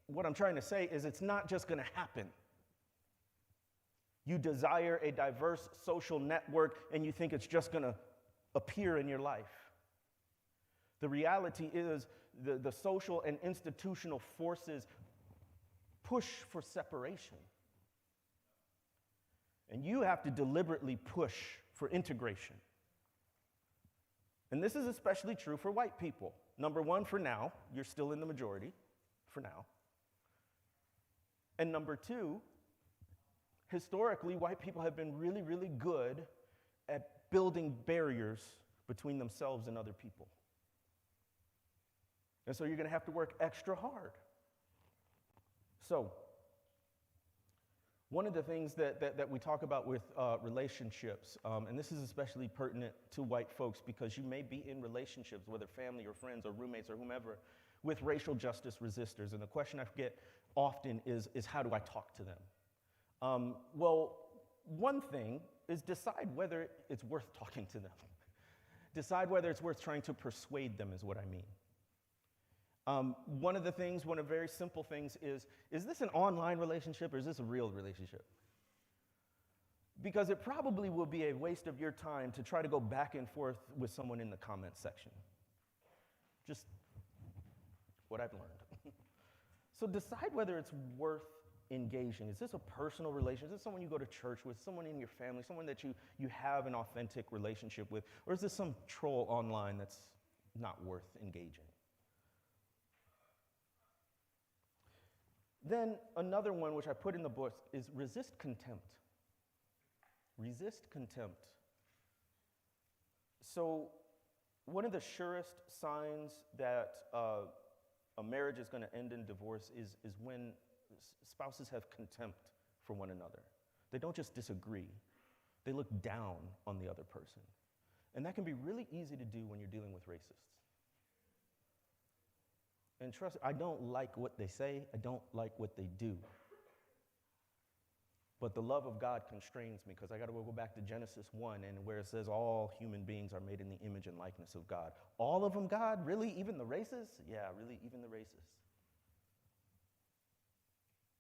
What I'm trying to say is it's not just going to happen. You desire a diverse social network and you think it's just going to appear in your life. The reality is the social and institutional forces push for separation. And you have to deliberately push for integration. And this is especially true for white people. Number one, for now, you're still in the majority, for now. And number two, historically, white people have been really, really good at building barriers between themselves and other people. And so you're going to have to work extra hard. So, one of the things that we talk about with relationships, and this is especially pertinent to white folks because you may be in relationships, whether family or friends or roommates or whomever, with racial justice resistors. And the question I get often is how do I talk to them? Well, one thing is decide whether it's worth talking to them. Decide whether it's worth trying to persuade them is what I mean. One of the very simple things is this an online relationship or is this a real relationship? Because it probably will be a waste of your time to try to go back and forth with someone in the comments section. Just what I've learned. So decide whether it's worth engaging. Is this a personal relationship? Is this someone you go to church with, someone in your family, someone that you have an authentic relationship with? Or is this some troll online that's not worth engaging? Then another one which I put in the book is resist contempt. Resist contempt. So one of the surest signs that a marriage is going to end in divorce is when spouses have contempt for one another. They don't just disagree. They look down on the other person. And that can be really easy to do when you're dealing with racists. And trust me, I don't like what they say. I don't like what they do. But the love of God constrains me because I got to go back to Genesis 1 and where it says all human beings are made in the image and likeness of God. All of them, God? Really? Even the racists? Yeah, really, even the racists.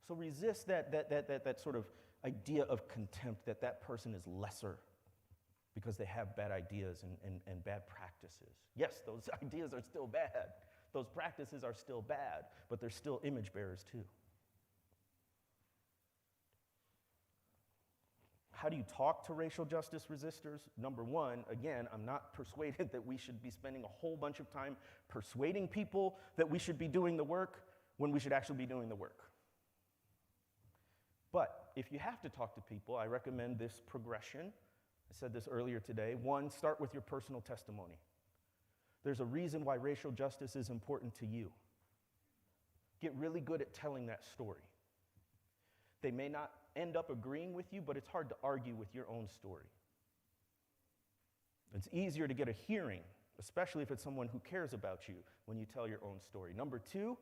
So resist that sort of idea of contempt that person is lesser because they have bad ideas and bad practices. Yes, those ideas are still bad. Those practices are still bad, but they're still image bearers too. How do you talk to racial justice resistors? Number one, again, I'm not persuaded that we should be spending a whole bunch of time persuading people that we should be doing the work when we should actually be doing the work. But if you have to talk to people, I recommend this progression. I said this earlier today. One, start with your personal testimony. There's a reason why racial justice is important to you. Get really good at telling that story. They may not end up agreeing with you, but it's hard to argue with your own story. It's easier to get a hearing, especially if it's someone who cares about you, when you tell your own story. Number two,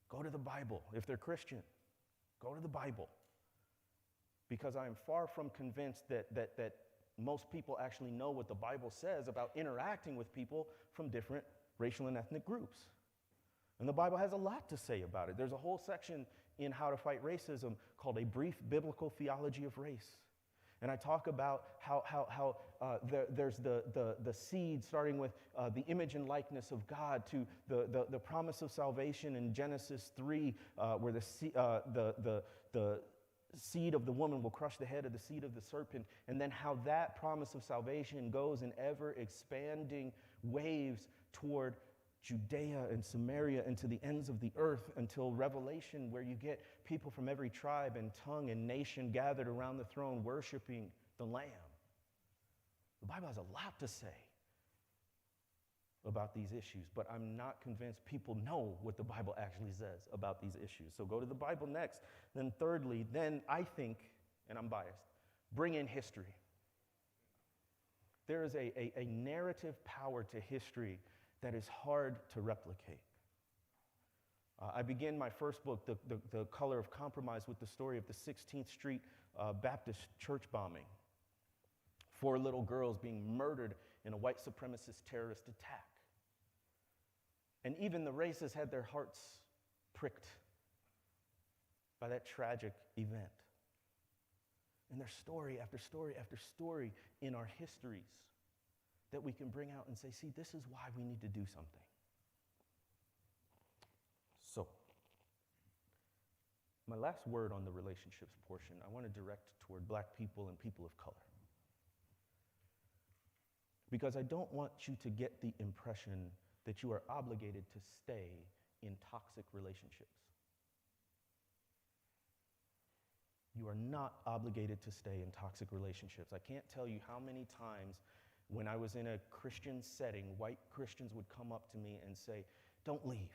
go to the Bible. If they're Christian, go to the Bible. Because I am far from convinced that most people actually know what the Bible says about interacting with people from different racial and ethnic groups. And the Bible has a lot to say about it. There's a whole section in How to Fight Racism called A Brief Biblical Theology of Race. And I talk about how there's the seed starting with the image and likeness of God to the promise of salvation in Genesis 3 where the seed of the woman will crush the head of the seed of the serpent, and then how that promise of salvation goes in ever expanding waves toward Judea and Samaria and to the ends of the earth until Revelation, where you get people from every tribe and tongue and nation gathered around the throne worshiping the Lamb. The Bible has a lot to say about these issues, but I'm not convinced people know what the Bible actually says about these issues. So go to the Bible next. Then thirdly, then I think, and I'm biased, bring in history. There is a narrative power to history that is hard to replicate. I begin my first book, The Color of Compromise, with the story of the 16th Street Baptist church bombing. 4 little girls being murdered in a white supremacist terrorist attack. And even the racists had their hearts pricked by that tragic event. And there's story after story after story in our histories that we can bring out and say, see, this is why we need to do something. So, my last word on the relationships portion, I want to direct toward Black people and people of color. Because I don't want you to get the impression that you are obligated to stay in toxic relationships. You are not obligated to stay in toxic relationships. I can't tell you how many times when I was in a Christian setting, white Christians would come up to me and say, don't leave.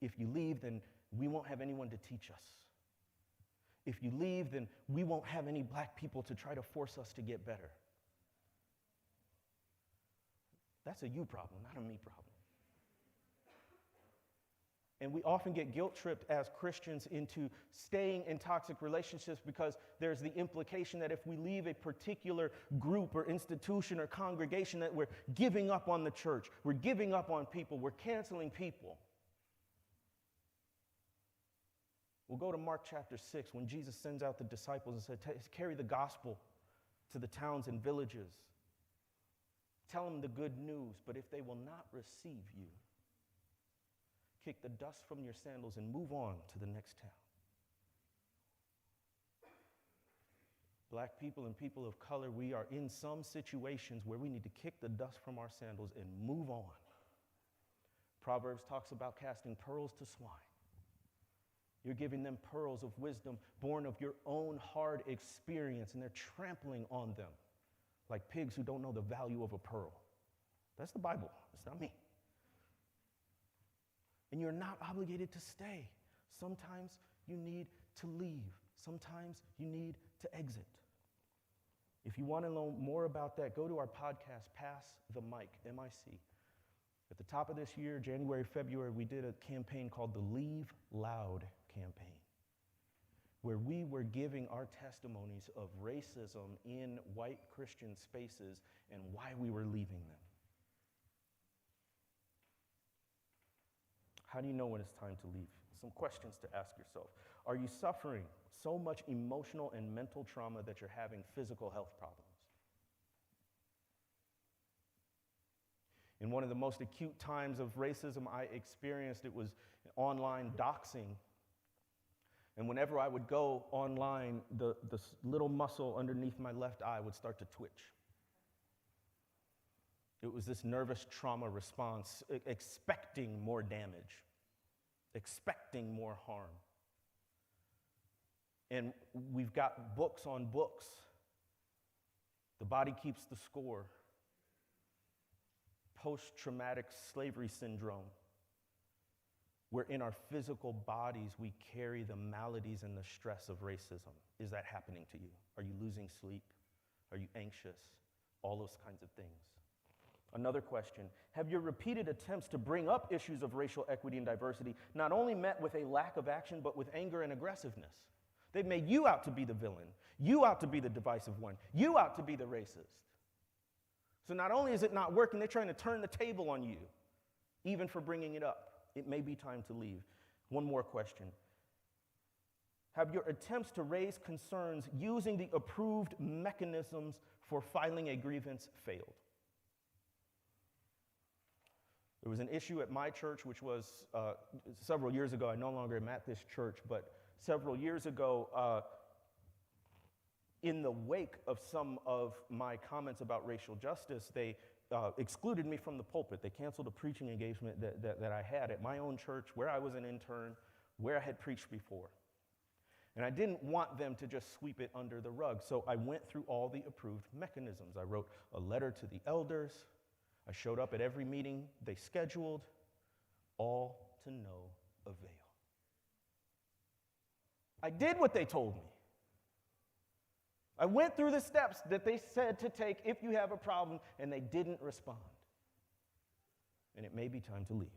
If you leave, then we won't have anyone to teach us. If you leave, then we won't have any Black people to try to force us to get better. That's a you problem, not a me problem. And we often get guilt-tripped as Christians into staying in toxic relationships because there's the implication that if we leave a particular group or institution or congregation that we're giving up on the church, we're giving up on people, we're canceling people. We'll go to Mark chapter 6 when Jesus sends out the disciples and said, carry the gospel to the towns and villages. Tell them the good news, but if they will not receive you, kick the dust from your sandals and move on to the next town. Black people and people of color, we are in some situations where we need to kick the dust from our sandals and move on. Proverbs talks about casting pearls to swine. You're giving them pearls of wisdom born of your own hard experience, and they're trampling on them like pigs who don't know the value of a pearl. That's the Bible. It's not me. And you're not obligated to stay. Sometimes you need to leave. Sometimes you need to exit. If you want to know more about that, go to our podcast, Pass the Mic, MIC. At the top of this year, January, February, we did a campaign called the Leave Loud campaign, where we were giving our testimonies of racism in white Christian spaces and why we were leaving them. How do you know when it's time to leave? Some questions to ask yourself. Are you suffering so much emotional and mental trauma that you're having physical health problems? In one of the most acute times of racism I experienced, it was online doxing. And whenever I would go online, the little muscle underneath my left eye would start to twitch. It was this nervous trauma response, expecting more damage, expecting more harm. And we've got books on books. The Body Keeps the Score. Post-traumatic slavery syndrome, where in our physical bodies we carry the maladies and the stress of racism. Is that happening to you? Are you losing sleep? Are you anxious? All those kinds of things. Another question, have your repeated attempts to bring up issues of racial equity and diversity not only met with a lack of action, but with anger and aggressiveness? They've made you out to be the villain, you out to be the divisive one, you out to be the racist. So not only is it not working, they're trying to turn the table on you, even for bringing it up. It may be time to leave. One more question. Have your attempts to raise concerns using the approved mechanisms for filing a grievance failed? There was an issue at my church, which was several years ago. I no longer am at this church, but several years ago, in the wake of some of my comments about racial justice, they excluded me from the pulpit. They canceled a preaching engagement that I had at my own church, where I was an intern, where I had preached before. And I didn't want them to just sweep it under the rug, so I went through all the approved mechanisms. I wrote a letter to the elders. I showed up at every meeting they scheduled, all to no avail. I did what they told me. I went through the steps that they said to take if you have a problem, and they didn't respond. And it may be time to leave.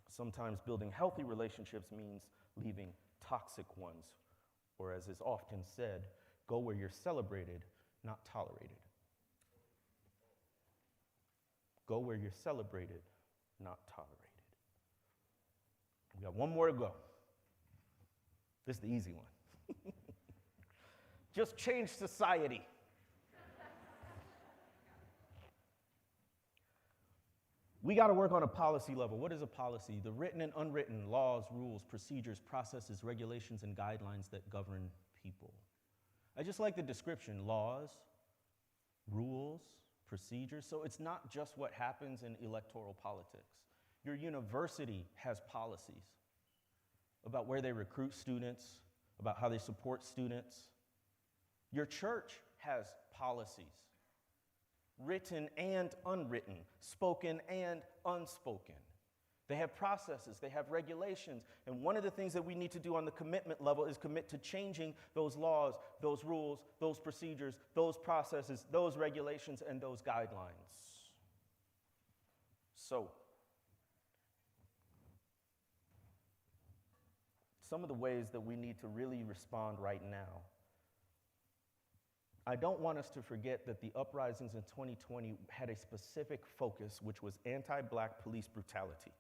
Sometimes building healthy relationships means leaving toxic ones, or as is often said, go where you're celebrated, not tolerated. Go where you're celebrated, not tolerated. We got one more to go. This is the easy one. Just change society. We got to work on a policy level. What is a policy? The written and unwritten laws, rules, procedures, processes, regulations, and guidelines that govern people. I just like the description: laws, rules, procedures. So it's not just what happens in electoral politics. Your university has policies about where they recruit students, about how they support students. Your church has policies, written and unwritten, spoken and unspoken. They have processes, they have regulations, and one of the things that we need to do on the commitment level is commit to changing those laws, those rules, those procedures, those processes, those regulations, and those guidelines. So, some of the ways that we need to really respond right now. I don't want us to forget that the uprisings in 2020 had a specific focus, which was anti-Black police brutality.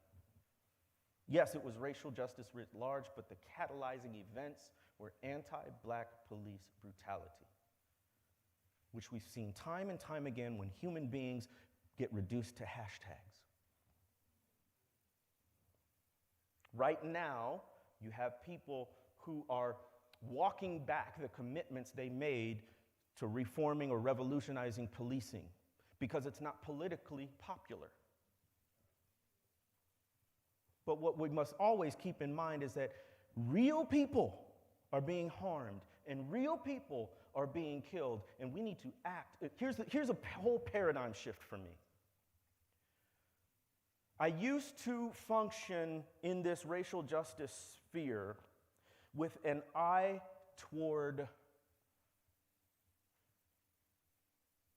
Yes, it was racial justice writ large, but the catalyzing events were anti-Black police brutality, which we've seen time and time again when human beings get reduced to hashtags. Right now, you have people who are walking back the commitments they made to reforming or revolutionizing policing because it's not politically popular. But what we must always keep in mind is that real people are being harmed and real people are being killed, and we need to act. Here's a whole paradigm shift for me. I used to function in this racial justice sphere with an eye toward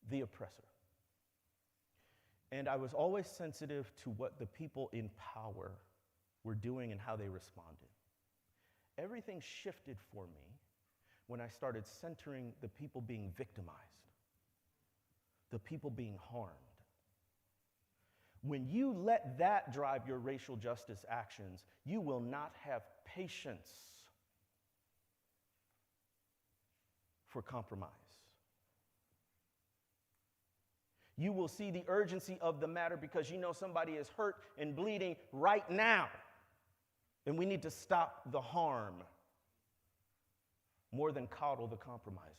the oppressor. And I was always sensitive to what the people in power were doing and how they responded. Everything shifted for me when I started centering the people being victimized, the people being harmed. When you let that drive your racial justice actions, you will not have patience for compromise. You will see the urgency of the matter because you know somebody is hurt and bleeding right now. And we need to stop the harm more than coddle the compromisers.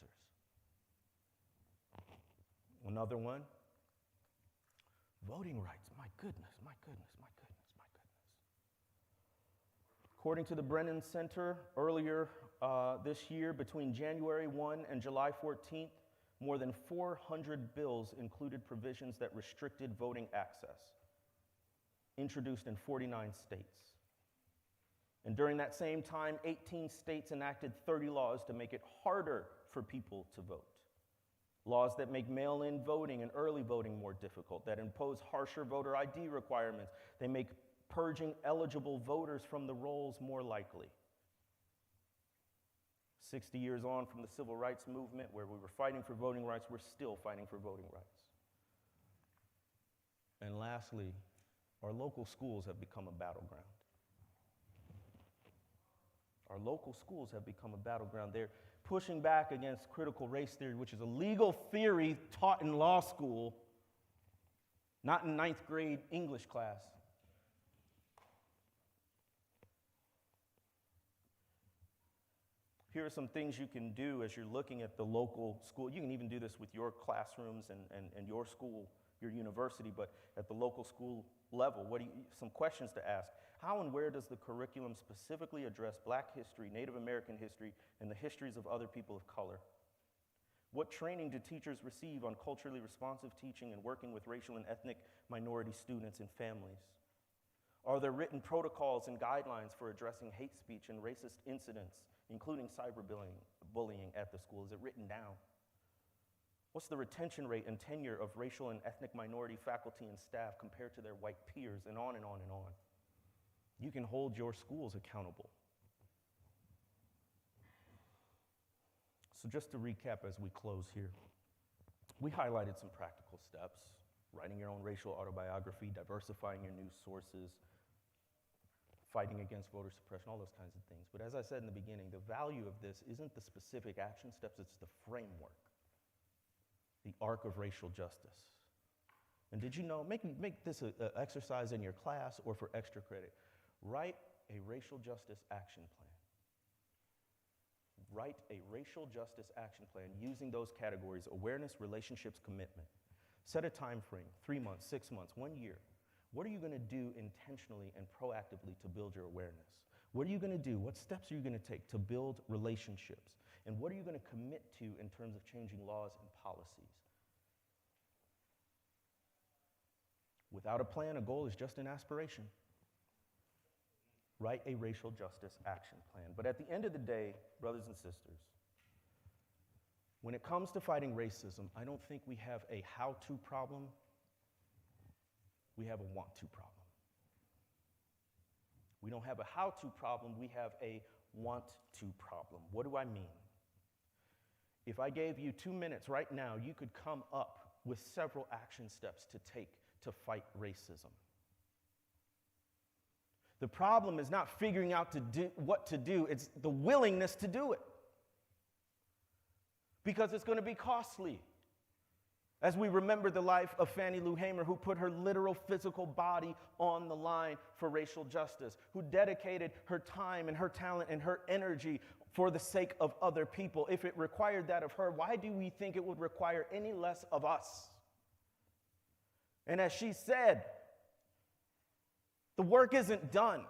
Another one, voting rights. My goodness, my goodness, my goodness, my goodness. According to the Brennan Center, earlier this year, between January 1 and July 14th, more than 400 bills included provisions that restricted voting access, introduced in 49 states. And during that same time, 18 states enacted 30 laws to make it harder for people to vote. Laws that make mail-in voting and early voting more difficult, that impose harsher voter ID requirements. They make purging eligible voters from the rolls more likely. 60 years on from the civil rights movement, where we were fighting for voting rights, we're still fighting for voting rights. And lastly, our local schools have become a battleground. Our local schools have become a battleground. They're pushing back against critical race theory, which is a legal theory taught in law school, not in 9th grade English class. Here are some things you can do as you're looking at the local school. You can even do this with your classrooms and your school, your university, but at the local school level, some questions to ask. How and where does the curriculum specifically address Black history, Native American history, and the histories of other people of color? What training do teachers receive on culturally responsive teaching and working with racial and ethnic minority students and families? Are there written protocols and guidelines for addressing hate speech and racist incidents including cyberbullying at the school? Is it written down? What's the retention rate and tenure of racial and ethnic minority faculty and staff compared to their white peers, and on and on and on? You can hold your schools accountable. So just to recap as we close here, we highlighted some practical steps: writing your own racial autobiography, diversifying your news sources, fighting against voter suppression, all those kinds of things. But as I said in the beginning, the value of this isn't the specific action steps, it's the framework, the arc of racial justice. And did you know, make this an exercise in your class or for extra credit. Write a racial justice action plan. Write a racial justice action plan using those categories: awareness, relationships, commitment. Set a time frame, 3 months, 6 months, 1 year. What are you going to do intentionally and proactively to build your awareness? What are you going to do? What steps are you going to take to build relationships? And what are you going to commit to in terms of changing laws and policies? Without a plan, a goal is just an aspiration. Write a racial justice action plan. But at the end of the day, brothers and sisters, when it comes to fighting racism, I don't think we have a how-to problem. We have a want-to problem. We don't have a how-to problem, we have a want-to problem. What do I mean? If I gave you 2 minutes right now, you could come up with several action steps to take to fight racism. The problem is not figuring out what to do, it's the willingness to do it. Because it's going to be costly. As we remember the life of Fannie Lou Hamer, who put her literal physical body on the line for racial justice, who dedicated her time and her talent and her energy for the sake of other people. If it required that of her, why do we think it would require any less of us? And as she said, the work isn't done.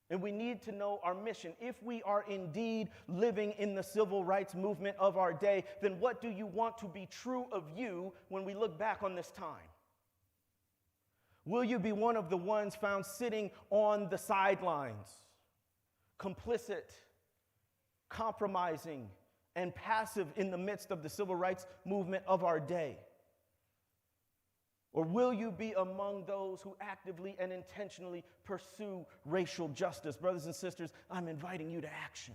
And we need to know our mission. If we are indeed living in the civil rights movement of our day, then what do you want to be true of you when we look back on this time? Will you be one of the ones found sitting on the sidelines, complicit, compromising, and passive in the midst of the civil rights movement of our day? Or will you be among those who actively and intentionally pursue racial justice? Brothers and sisters, I'm inviting you to action.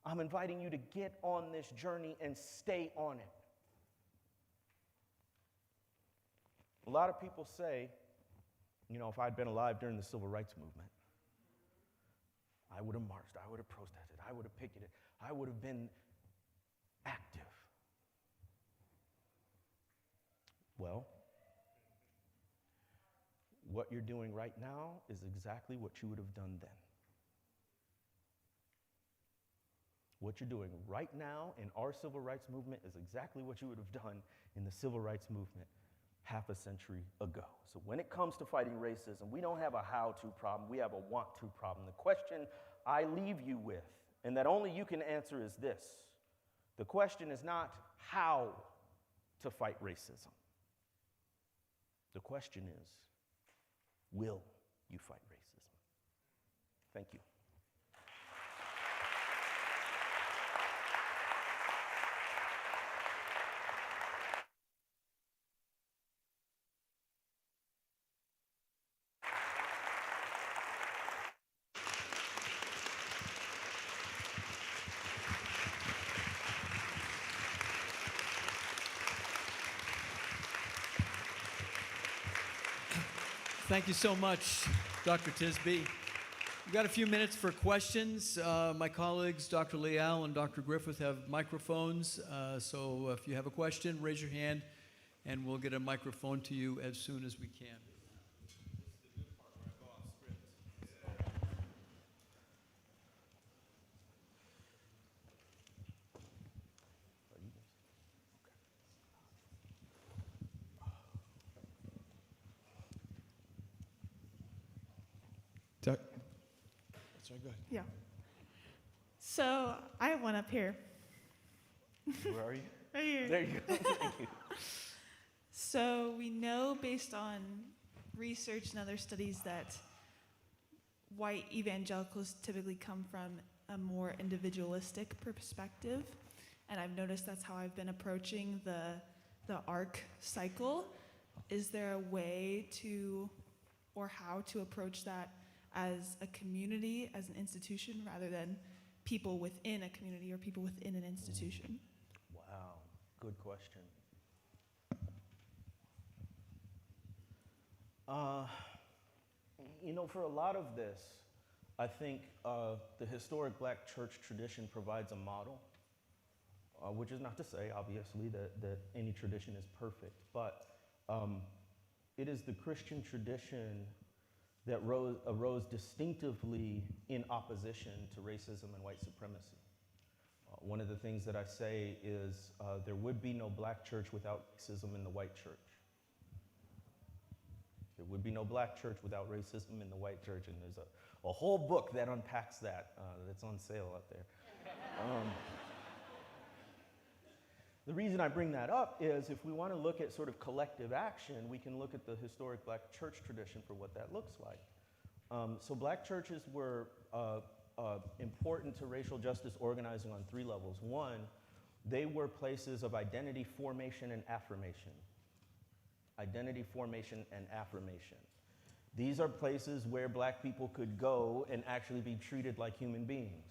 I'm inviting you to get on this journey and stay on it. A lot of people say, if I'd been alive during the civil rights movement, I would have marched, I would have protested, I would have picketed, I would have been active. Well, what you're doing right now is exactly what you would have done then. What you're doing right now in our civil rights movement is exactly what you would have done in the civil rights movement half a century ago. So when it comes to fighting racism, we don't have a how-to problem, we have a want-to problem. The question I leave you with, and that only you can answer, is this. The question is not how to fight racism. The question is, will you fight racism? Thank you. Thank you so much, Dr. Tisby. We've got a few minutes for questions. My colleagues, Dr. Leal and Dr. Griffith, have microphones. So if you have a question, raise your hand, and we'll get a microphone to you as soon as we can. Sorry, go ahead. Yeah. So I have one up here. Where are you? Right here. There you go. Thank you. So we know based on research and other studies that white evangelicals typically come from a more individualistic perspective, and I've noticed that's how I've been approaching the ARC cycle. Is there a way to, or how to approach that as a community, as an institution, rather than people within a community or people within an institution? Wow, good question. For a lot of this, I think the historic black church tradition provides a model, which is not to say, obviously, that any tradition is perfect, but it is the Christian tradition that arose distinctively in opposition to racism and white supremacy. One of the things that I say is there would be no black church without racism in the white church. There would be no black church without racism in the white church, and there's a whole book that unpacks that that's on sale out there. The reason I bring that up is if we want to look at sort of collective action, we can look at the historic black church tradition for what that looks like. So black churches were important to racial justice organizing on three levels. One, they were places of identity formation and affirmation. Identity formation and affirmation. These are places where black people could go and actually be treated like human beings.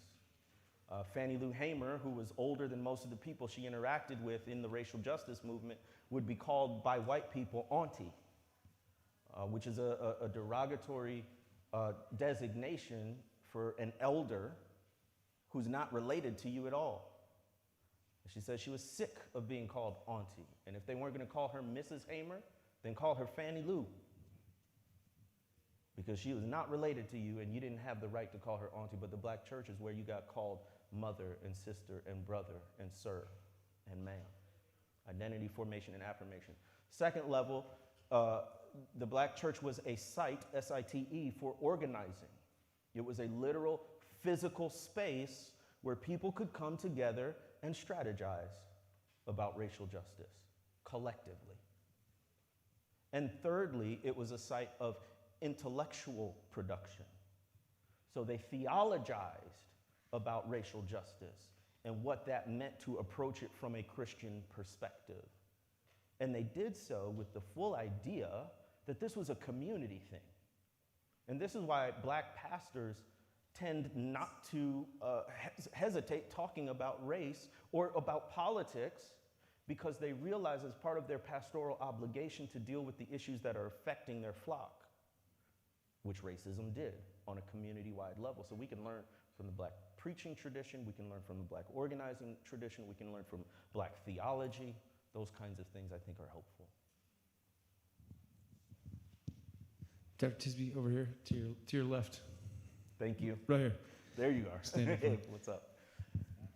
Fannie Lou Hamer, who was older than most of the people she interacted with in the racial justice movement, would be called by white people auntie, which is a derogatory designation for an elder who's not related to you at all. She said she was sick of being called auntie, and if they weren't going to call her Mrs. Hamer, then call her Fannie Lou, because she was not related to you and you didn't have the right to call her auntie. But the black church is where you got called mother and sister and brother and sir and ma'am. Identity formation and affirmation. Second level, the black church was a site, S-I-T-E, for organizing. It was a literal physical space where people could come together and strategize about racial justice collectively. And thirdly, it was a site of intellectual production. So they theologized about racial justice and what that meant to approach it from a Christian perspective. And they did so with the full idea that this was a community thing. And this is why black pastors tend not to hesitate talking about race or about politics, because they realize as part of their pastoral obligation to deal with the issues that are affecting their flock, which racism did on a community-wide level. So we can learn from the black preaching tradition, we can learn from the black organizing tradition, we can learn from black theology. Those kinds of things I think are helpful. Dr. Tisby, over here, to your left. Thank you. Right here. There you are. Stand up. Hey, what's up?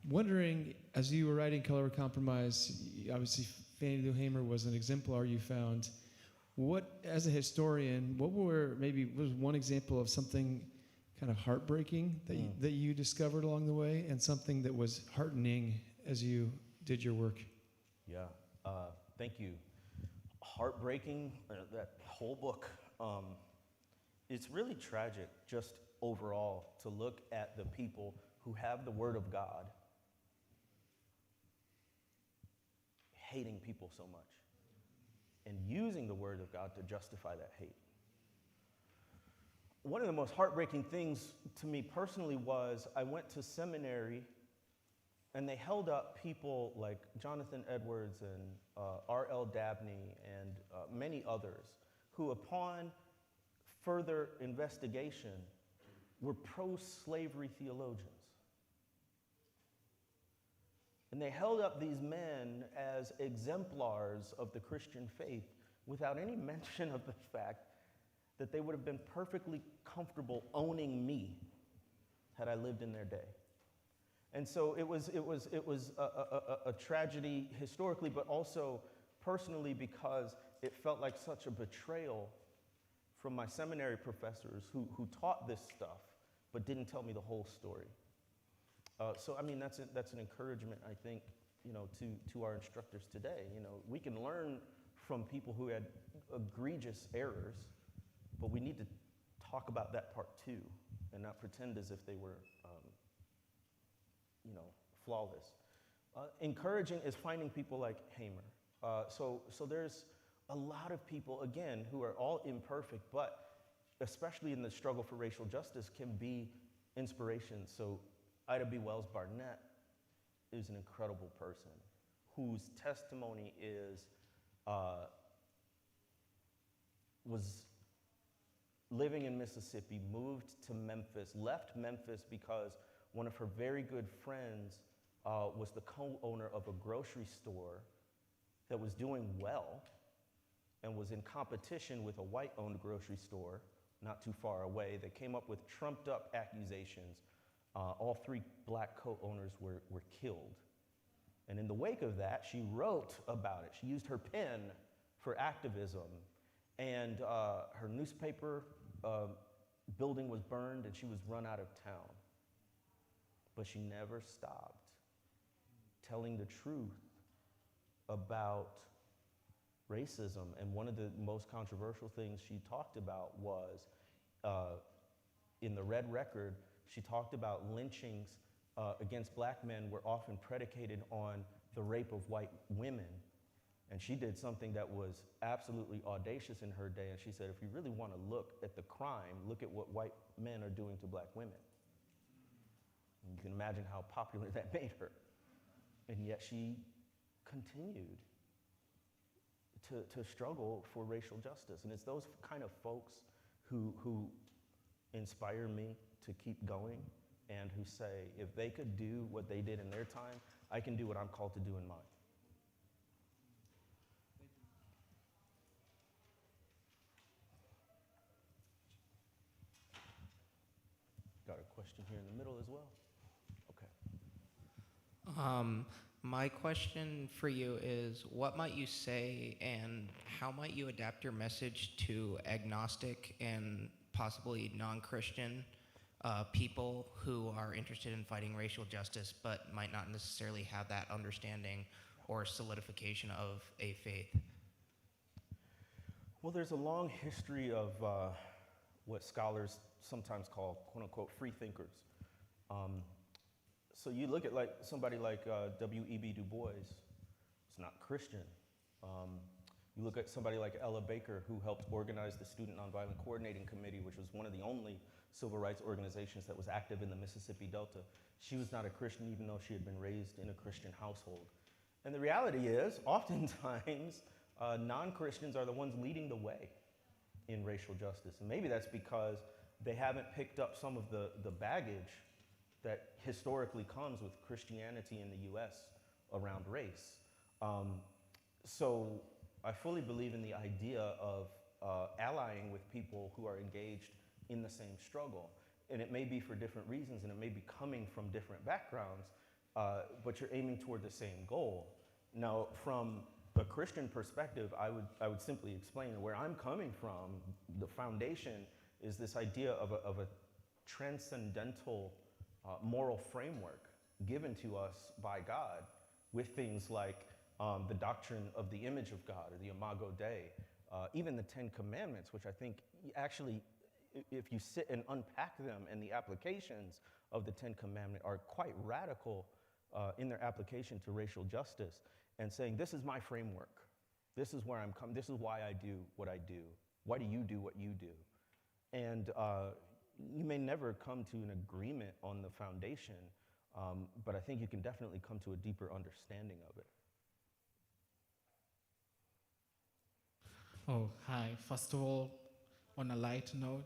Wondering, as you were writing Color of Compromise, obviously Fannie Lou Hamer was an exemplar you found. What, as a historian, what was one example of something kind of heartbreaking that you discovered along the way, and something that was heartening as you did your work? Yeah, thank you. Heartbreaking, that whole book. It's really tragic, just overall, to look at the people who have the Word of God hating people so much and using the Word of God to justify that hate. One of the most heartbreaking things to me personally was I went to seminary and they held up people like Jonathan Edwards and R.L. Dabney and many others who, upon further investigation, were pro-slavery theologians. And they held up these men as exemplars of the Christian faith without any mention of the fact that they would have been perfectly comfortable owning me had I lived in their day. And so it was a tragedy historically, but also personally, because it felt like such a betrayal from my seminary professors who taught this stuff but didn't tell me the whole story. So I mean, that's an encouragement, I think, to our instructors today. We can learn from people who had egregious errors, but we need to talk about that part too. and not pretend as if they were, flawless. Encouraging is finding people like Hamer. So there's a lot of people, again, who are all imperfect, but especially in the struggle for racial justice, can be inspiration. So Ida B. Wells Barnett is an incredible person whose testimony was living in Mississippi, moved to Memphis, left Memphis because one of her very good friends was the co-owner of a grocery store that was doing well and was in competition with a white-owned grocery store not too far away. They came up with trumped-up accusations. All 3 black co-owners were killed. And in the wake of that, she wrote about it. She used her pen for activism. And her newspaper building was burned, and she was run out of town. But she never stopped telling the truth about racism. And one of the most controversial things she talked about was, in the Red Record, she talked about lynchings against black men were often predicated on the rape of white women. And she did something that was absolutely audacious in her day. And she said, if you really want to look at the crime, look at what white men are doing to black women. And you can imagine how popular that made her. And yet she continued to struggle for racial justice. And it's those kind of folks who inspire me to keep going, and who say, if they could do what they did in their time, I can do what I'm called to do in mine. Got a question here in the middle as well? Okay. My question for you is, what might you say and how might you adapt your message to agnostic and possibly non-Christian people who are interested in fighting racial justice but might not necessarily have that understanding or solidification of a faith? Well, there's a long history of what scholars sometimes call, quote unquote, free thinkers. So you look at somebody like W.E.B. Du Bois, it's not Christian. You look at somebody like Ella Baker, who helped organize the Student Nonviolent Coordinating Committee, which was one of the only civil rights organizations that was active in the Mississippi Delta. She was not a Christian, even though she had been raised in a Christian household. And the reality is, oftentimes, non-Christians are the ones leading the way in racial justice. And maybe that's because they haven't picked up some of the baggage that historically comes with Christianity in the US around race. So I fully believe in the idea of allying with people who are engaged in the same struggle. And it may be for different reasons, and it may be coming from different backgrounds, but you're aiming toward the same goal. Now, from a Christian perspective, I would simply explain where I'm coming from. The foundation is this idea of a transcendental moral framework given to us by God, with things like the doctrine of the image of God, or the Imago Dei, even the 10 Commandments, which I think actually, if you sit and unpack them, and the applications of the 10 Commandments are quite radical in their application to racial justice, and saying, this is my framework. This is where I'm coming. This is why I do what I do. Why do you do what you do? And you may never come to an agreement on the foundation, but I think you can definitely come to a deeper understanding of it. Oh, hi. First of all, on a light note,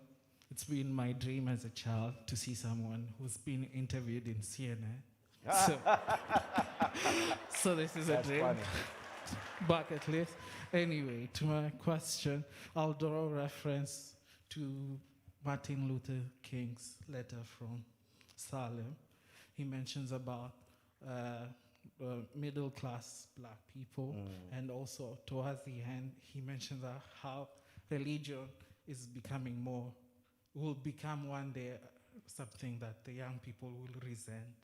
it's been my dream as a child to see someone who's been interviewed in CNN. So this is That's a dream. funny. Bucket list. Anyway, to my question, I'll draw reference to Martin Luther King's letter from Salem. He mentions about middle-class black people, and also towards the end, he mentions how religion is becoming will become one day something that the young people will resent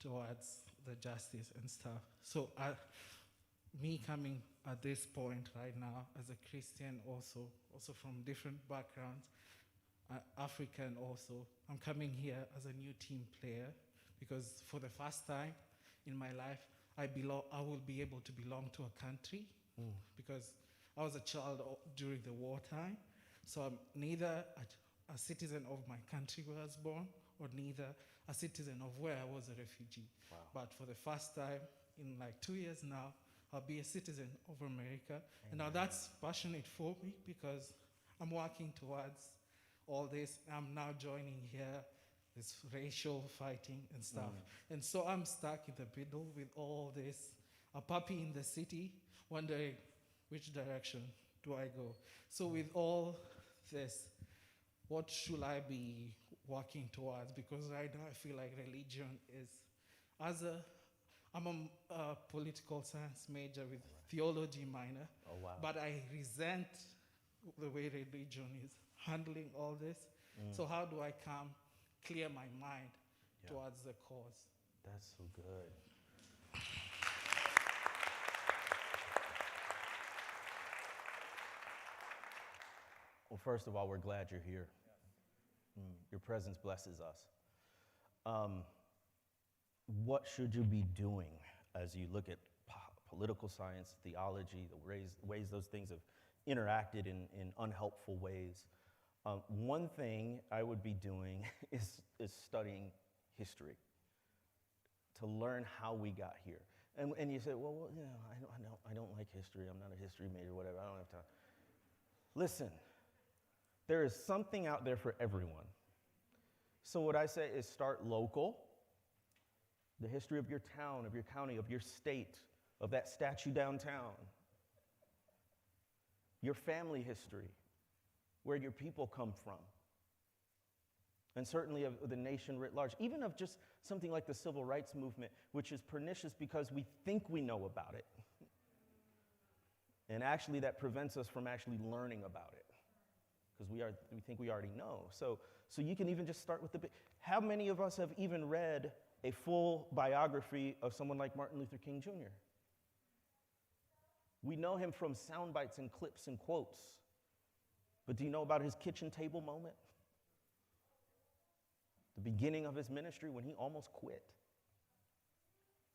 towards the justice and stuff. So me coming at this point right now as a Christian, also from different backgrounds, African also. I'm coming here as a new team player because for the first time in my life, I will be able to belong to a country because I was a child during the wartime. So I'm neither a citizen of my country where I was born or neither a citizen of where I was a refugee. Wow. But for the first time in like 2 years now, I'll be a citizen of America. And now that's passionate for me because I'm working towards all this. I'm now joining here, this racial fighting and stuff. And so I'm stuck in the middle with all this, a puppy in the city, wondering which direction do I go. So with all this, what should I be working towards? Because right now I feel like religion is, I'm a political science major with theology minor, Oh, wow. but I resent the way religion is handling all this. So how do I clear my mind towards the cause? That's so good. Well, first of all, we're glad you're here. Your presence blesses us. What should you be doing as you look at political science, theology, the ways those things have interacted in unhelpful ways? One thing I would be doing is studying history to learn how we got here. And you say, well, you know, I don't like history. I'm not a history major, whatever. I don't have time. Listen, there is something out there for everyone. So what I say is start local. The history of your town, of your county, of your state, of that statue downtown. Your family history, where your people come from. And certainly of the nation writ large. Even of just something like the civil rights movement, which is pernicious because we think we know about it. And actually that prevents us from actually learning about it. Because we think we already know. So you can even just start with how many of us have even read a full biography of someone like Martin Luther King Jr.? We know him from sound bites and clips and quotes. But do you know about his kitchen table moment? The beginning of his ministry when he almost quit.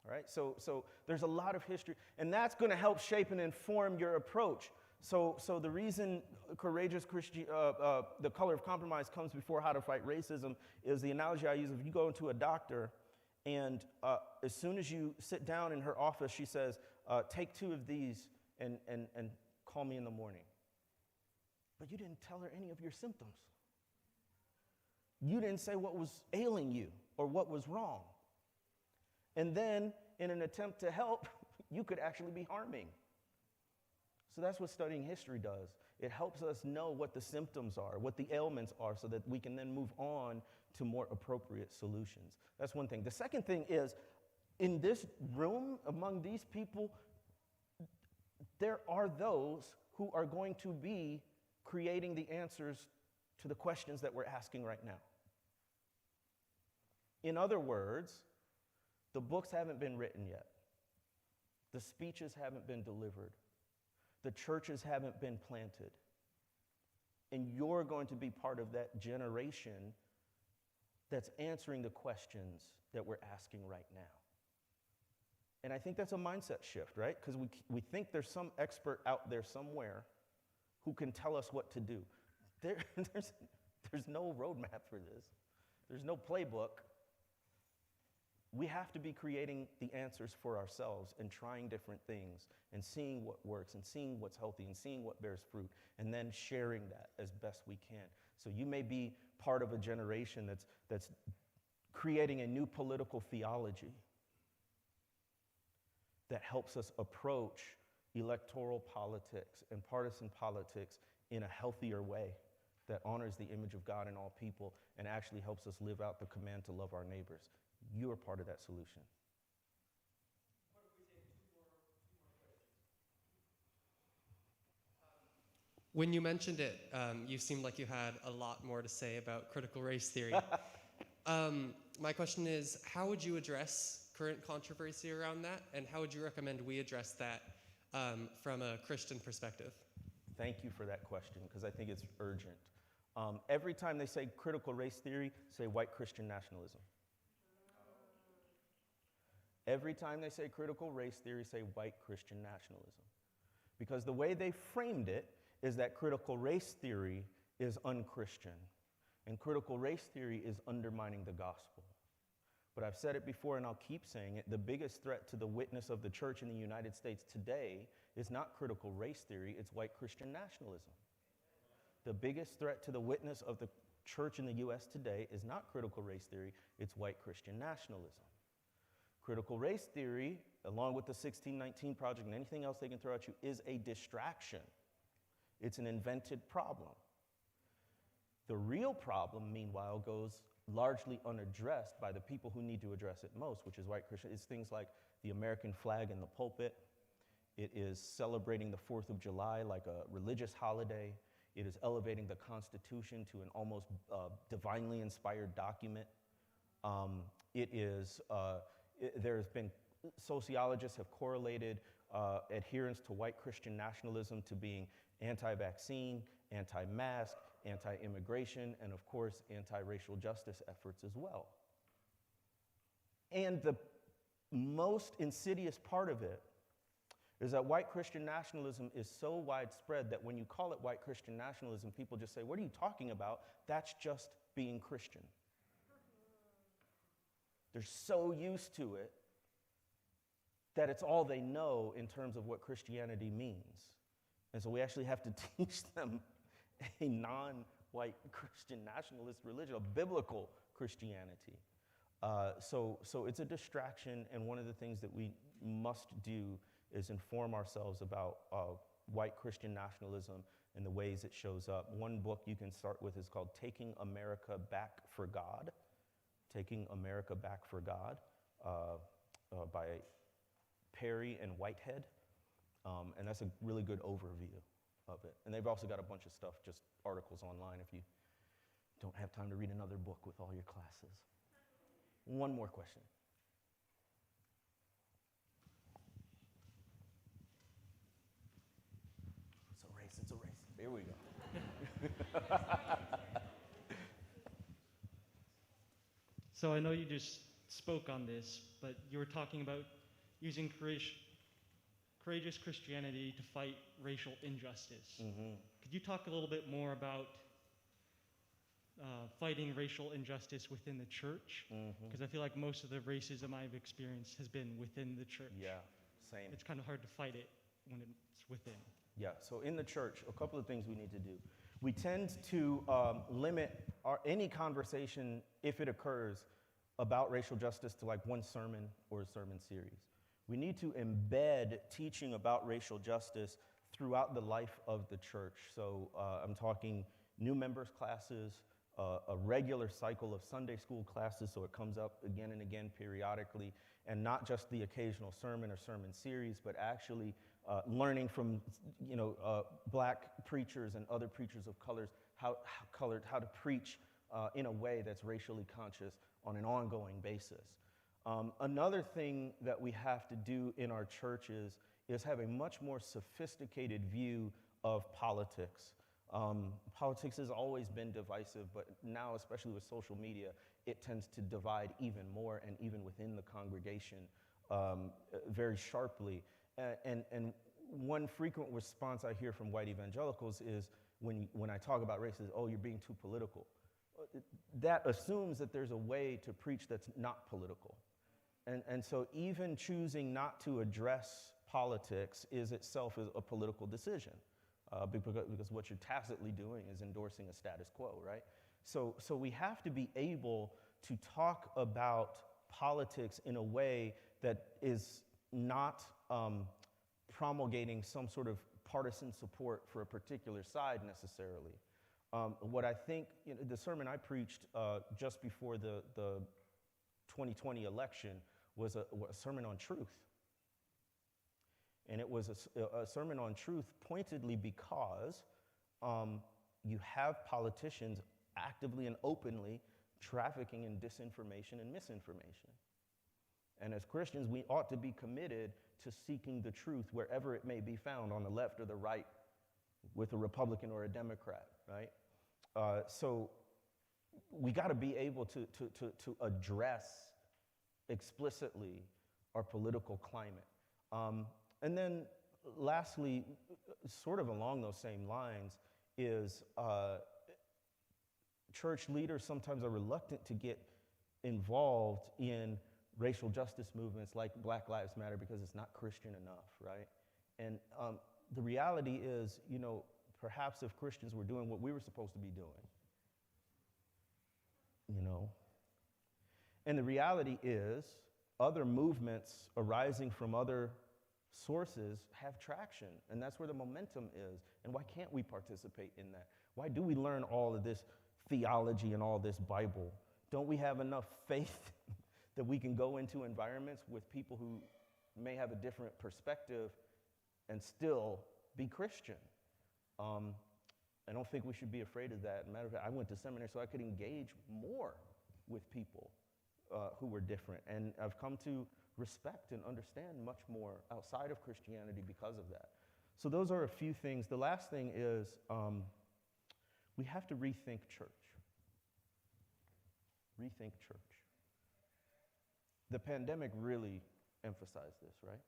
All right, so there's a lot of history, and that's going to help shape and inform your approach. So the reason courageous the color of compromise comes before how to fight racism is the analogy I use. If you go into a doctor, and as soon as you sit down in her office, she says, take 2 of these and call me in the morning. But you didn't tell her any of your symptoms. You didn't say what was ailing you or what was wrong. And then, in an attempt to help, you could actually be harming. So that's what studying history does. It helps us know what the symptoms are, what the ailments are, so that we can then move on to more appropriate solutions. That's one thing. The second thing is, in this room, among these people, there are those who are going to be creating the answers to the questions that we're asking right now. In other words, the books haven't been written yet. The speeches haven't been delivered. The churches haven't been planted. And you're going to be part of that generation that's answering the questions that we're asking right now. And I think that's a mindset shift, right? Because we think there's some expert out there somewhere who can tell us what to do. There's no roadmap for this. There's no playbook. We have to be creating the answers for ourselves and trying different things and seeing what works and seeing what's healthy and seeing what bears fruit and then sharing that as best we can. So you may be part of a generation that's creating a new political theology that helps us approach electoral politics and partisan politics in a healthier way that honors the image of God in all people and actually helps us live out the command to love our neighbors. You are part of that solution. When you mentioned it, you seemed like you had a lot more to say about critical race theory. My question is, how would you address current controversy around that, and how would you recommend we address that from a Christian perspective? Thank you for that question, because I think it's urgent. Every time they say critical race theory, say white Christian nationalism. Every time they say critical race theory, say white Christian nationalism. Because the way they framed it is that critical race theory is unchristian, and critical race theory is undermining the gospel. But I've said it before and I'll keep saying it, the biggest threat to the witness of the church in the United States today is not critical race theory, it's white Christian nationalism. The biggest threat to the witness of the church in the U.S. today is not critical race theory, it's white Christian nationalism. Critical race theory, along with the 1619 Project and anything else they can throw at you, is a distraction. It's an invented problem. The real problem, meanwhile, goes largely unaddressed by the people who need to address it most, which is white Christian. It's things like the American flag in the pulpit. It is celebrating the 4th of July like a religious holiday. It is elevating the Constitution to an almost divinely inspired document. There's been, sociologists have correlated adherence to white Christian nationalism to being anti-vaccine, anti-mask, anti-immigration, and of course, anti-racial justice efforts as well. And the most insidious part of it is that white Christian nationalism is so widespread that when you call it white Christian nationalism, people just say, what are you talking about? That's just being Christian. They're so used to it that it's all they know in terms of what Christianity means. And so we actually have to teach them a non-white Christian nationalist religion, a biblical Christianity. So it's a distraction, and one of the things that we must do is inform ourselves about white Christian nationalism and the ways it shows up. One book you can start with is called Taking America Back for God. Taking America Back for God by Perry and Whitehead. And that's a really good overview of it. And they've also got a bunch of stuff, just articles online if you don't have time to read another book with all your classes. One more question. It's a race. Here we go. So I know you just spoke on this, but you were talking about using courageous Christianity to fight racial injustice. Mm-hmm. Could you talk a little bit more about fighting racial injustice within the church? Because I feel like most of the racism I've experienced has been within the church. Yeah, same. It's kind of hard to fight it when it's within. Yeah, so in the church, a couple of things we need to do. We tend to limit any conversation, if it occurs, about racial justice to like one sermon or a sermon series. We need to embed teaching about racial justice throughout the life of the church. So I'm talking new members classes, a regular cycle of Sunday school classes, so it comes up again and again periodically, and not just the occasional sermon or sermon series, but actually learning from black preachers and other preachers of colors how to preach in a way that's racially conscious on an ongoing basis. Another thing that we have to do in our churches is have a much more sophisticated view of politics. Politics has always been divisive, but now, especially with social media, it tends to divide even more, and even within the congregation very sharply. And one frequent response I hear from white evangelicals is when I talk about race is, oh, you're being too political. That assumes that there's a way to preach that's not political. And so even choosing not to address politics is itself a political decision. Because what you're tacitly doing is endorsing a status quo, right? So we have to be able to talk about politics in a way that is not promulgating some sort of partisan support for a particular side necessarily. What I think, the sermon I preached just before the 2020 election was a sermon on truth. And it was a sermon on truth pointedly because you have politicians actively and openly trafficking in disinformation and misinformation. And as Christians, we ought to be committed to seeking the truth wherever it may be found, on the left or the right, with a Republican or a Democrat, right? So we got to be able to address explicitly our political climate. And then lastly, sort of along those same lines, is church leaders sometimes are reluctant to get involved in racial justice movements like Black Lives Matter because it's not Christian enough, right? And the reality is, perhaps if Christians were doing what we were supposed to be doing, and the reality is other movements arising from other sources have traction, and that's where the momentum is. And why can't we participate in that? Why do we learn all of this theology and all this Bible? Don't we have enough faith that we can go into environments with people who may have a different perspective and still be Christian? I don't think we should be afraid of that. Matter of fact, I went to seminary so I could engage more with people who were different. And I've come to respect and understand much more outside of Christianity because of that. So those are a few things. The last thing is we have to rethink church. Rethink church. The pandemic really emphasized this, right?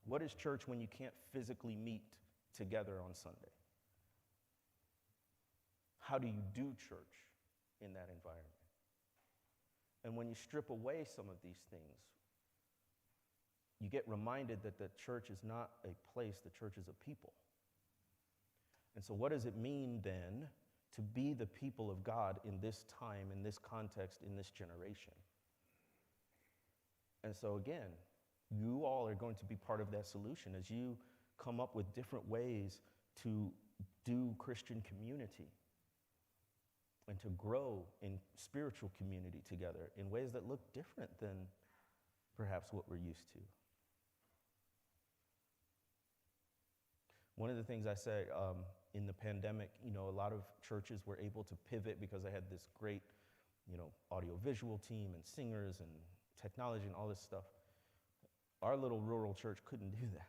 What is church when you can't physically meet together on Sunday? How do you do church in that environment? And when you strip away some of these things, you get reminded that the church is not a place, the church is a people. And so what does it mean then to be the people of God in this time, in this context, in this generation? And so again, you all are going to be part of that solution as you come up with different ways to do Christian community and to grow in spiritual community together in ways that look different than perhaps what we're used to. One of the things I said in the pandemic, a lot of churches were able to pivot because they had this great, audiovisual team and singers and technology and all this stuff. Our little rural church couldn't do that.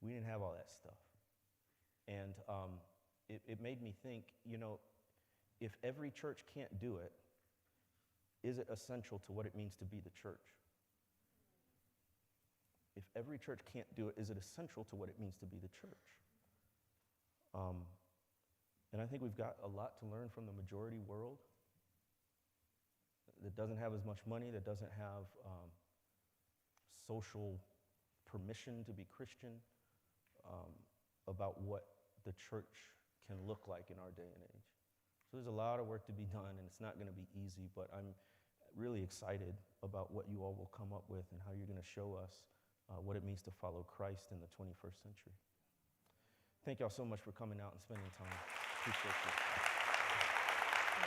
We didn't have all that stuff. And it made me think, if every church can't do it, is it essential to what it means to be the church? If every church can't do it, is it essential to what it means to be the church? And I think we've got a lot to learn from the majority world that doesn't have as much money, that doesn't have social permission to be Christian, about what the church can look like in our day and age. So there's a lot of work to be done, and it's not going to be easy, but I'm really excited about what you all will come up with and how you're going to show us what it means to follow Christ in the 21st century. Thank y'all so much for coming out and spending time. Appreciate you.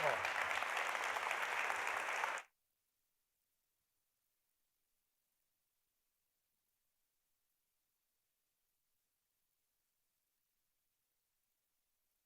Oh.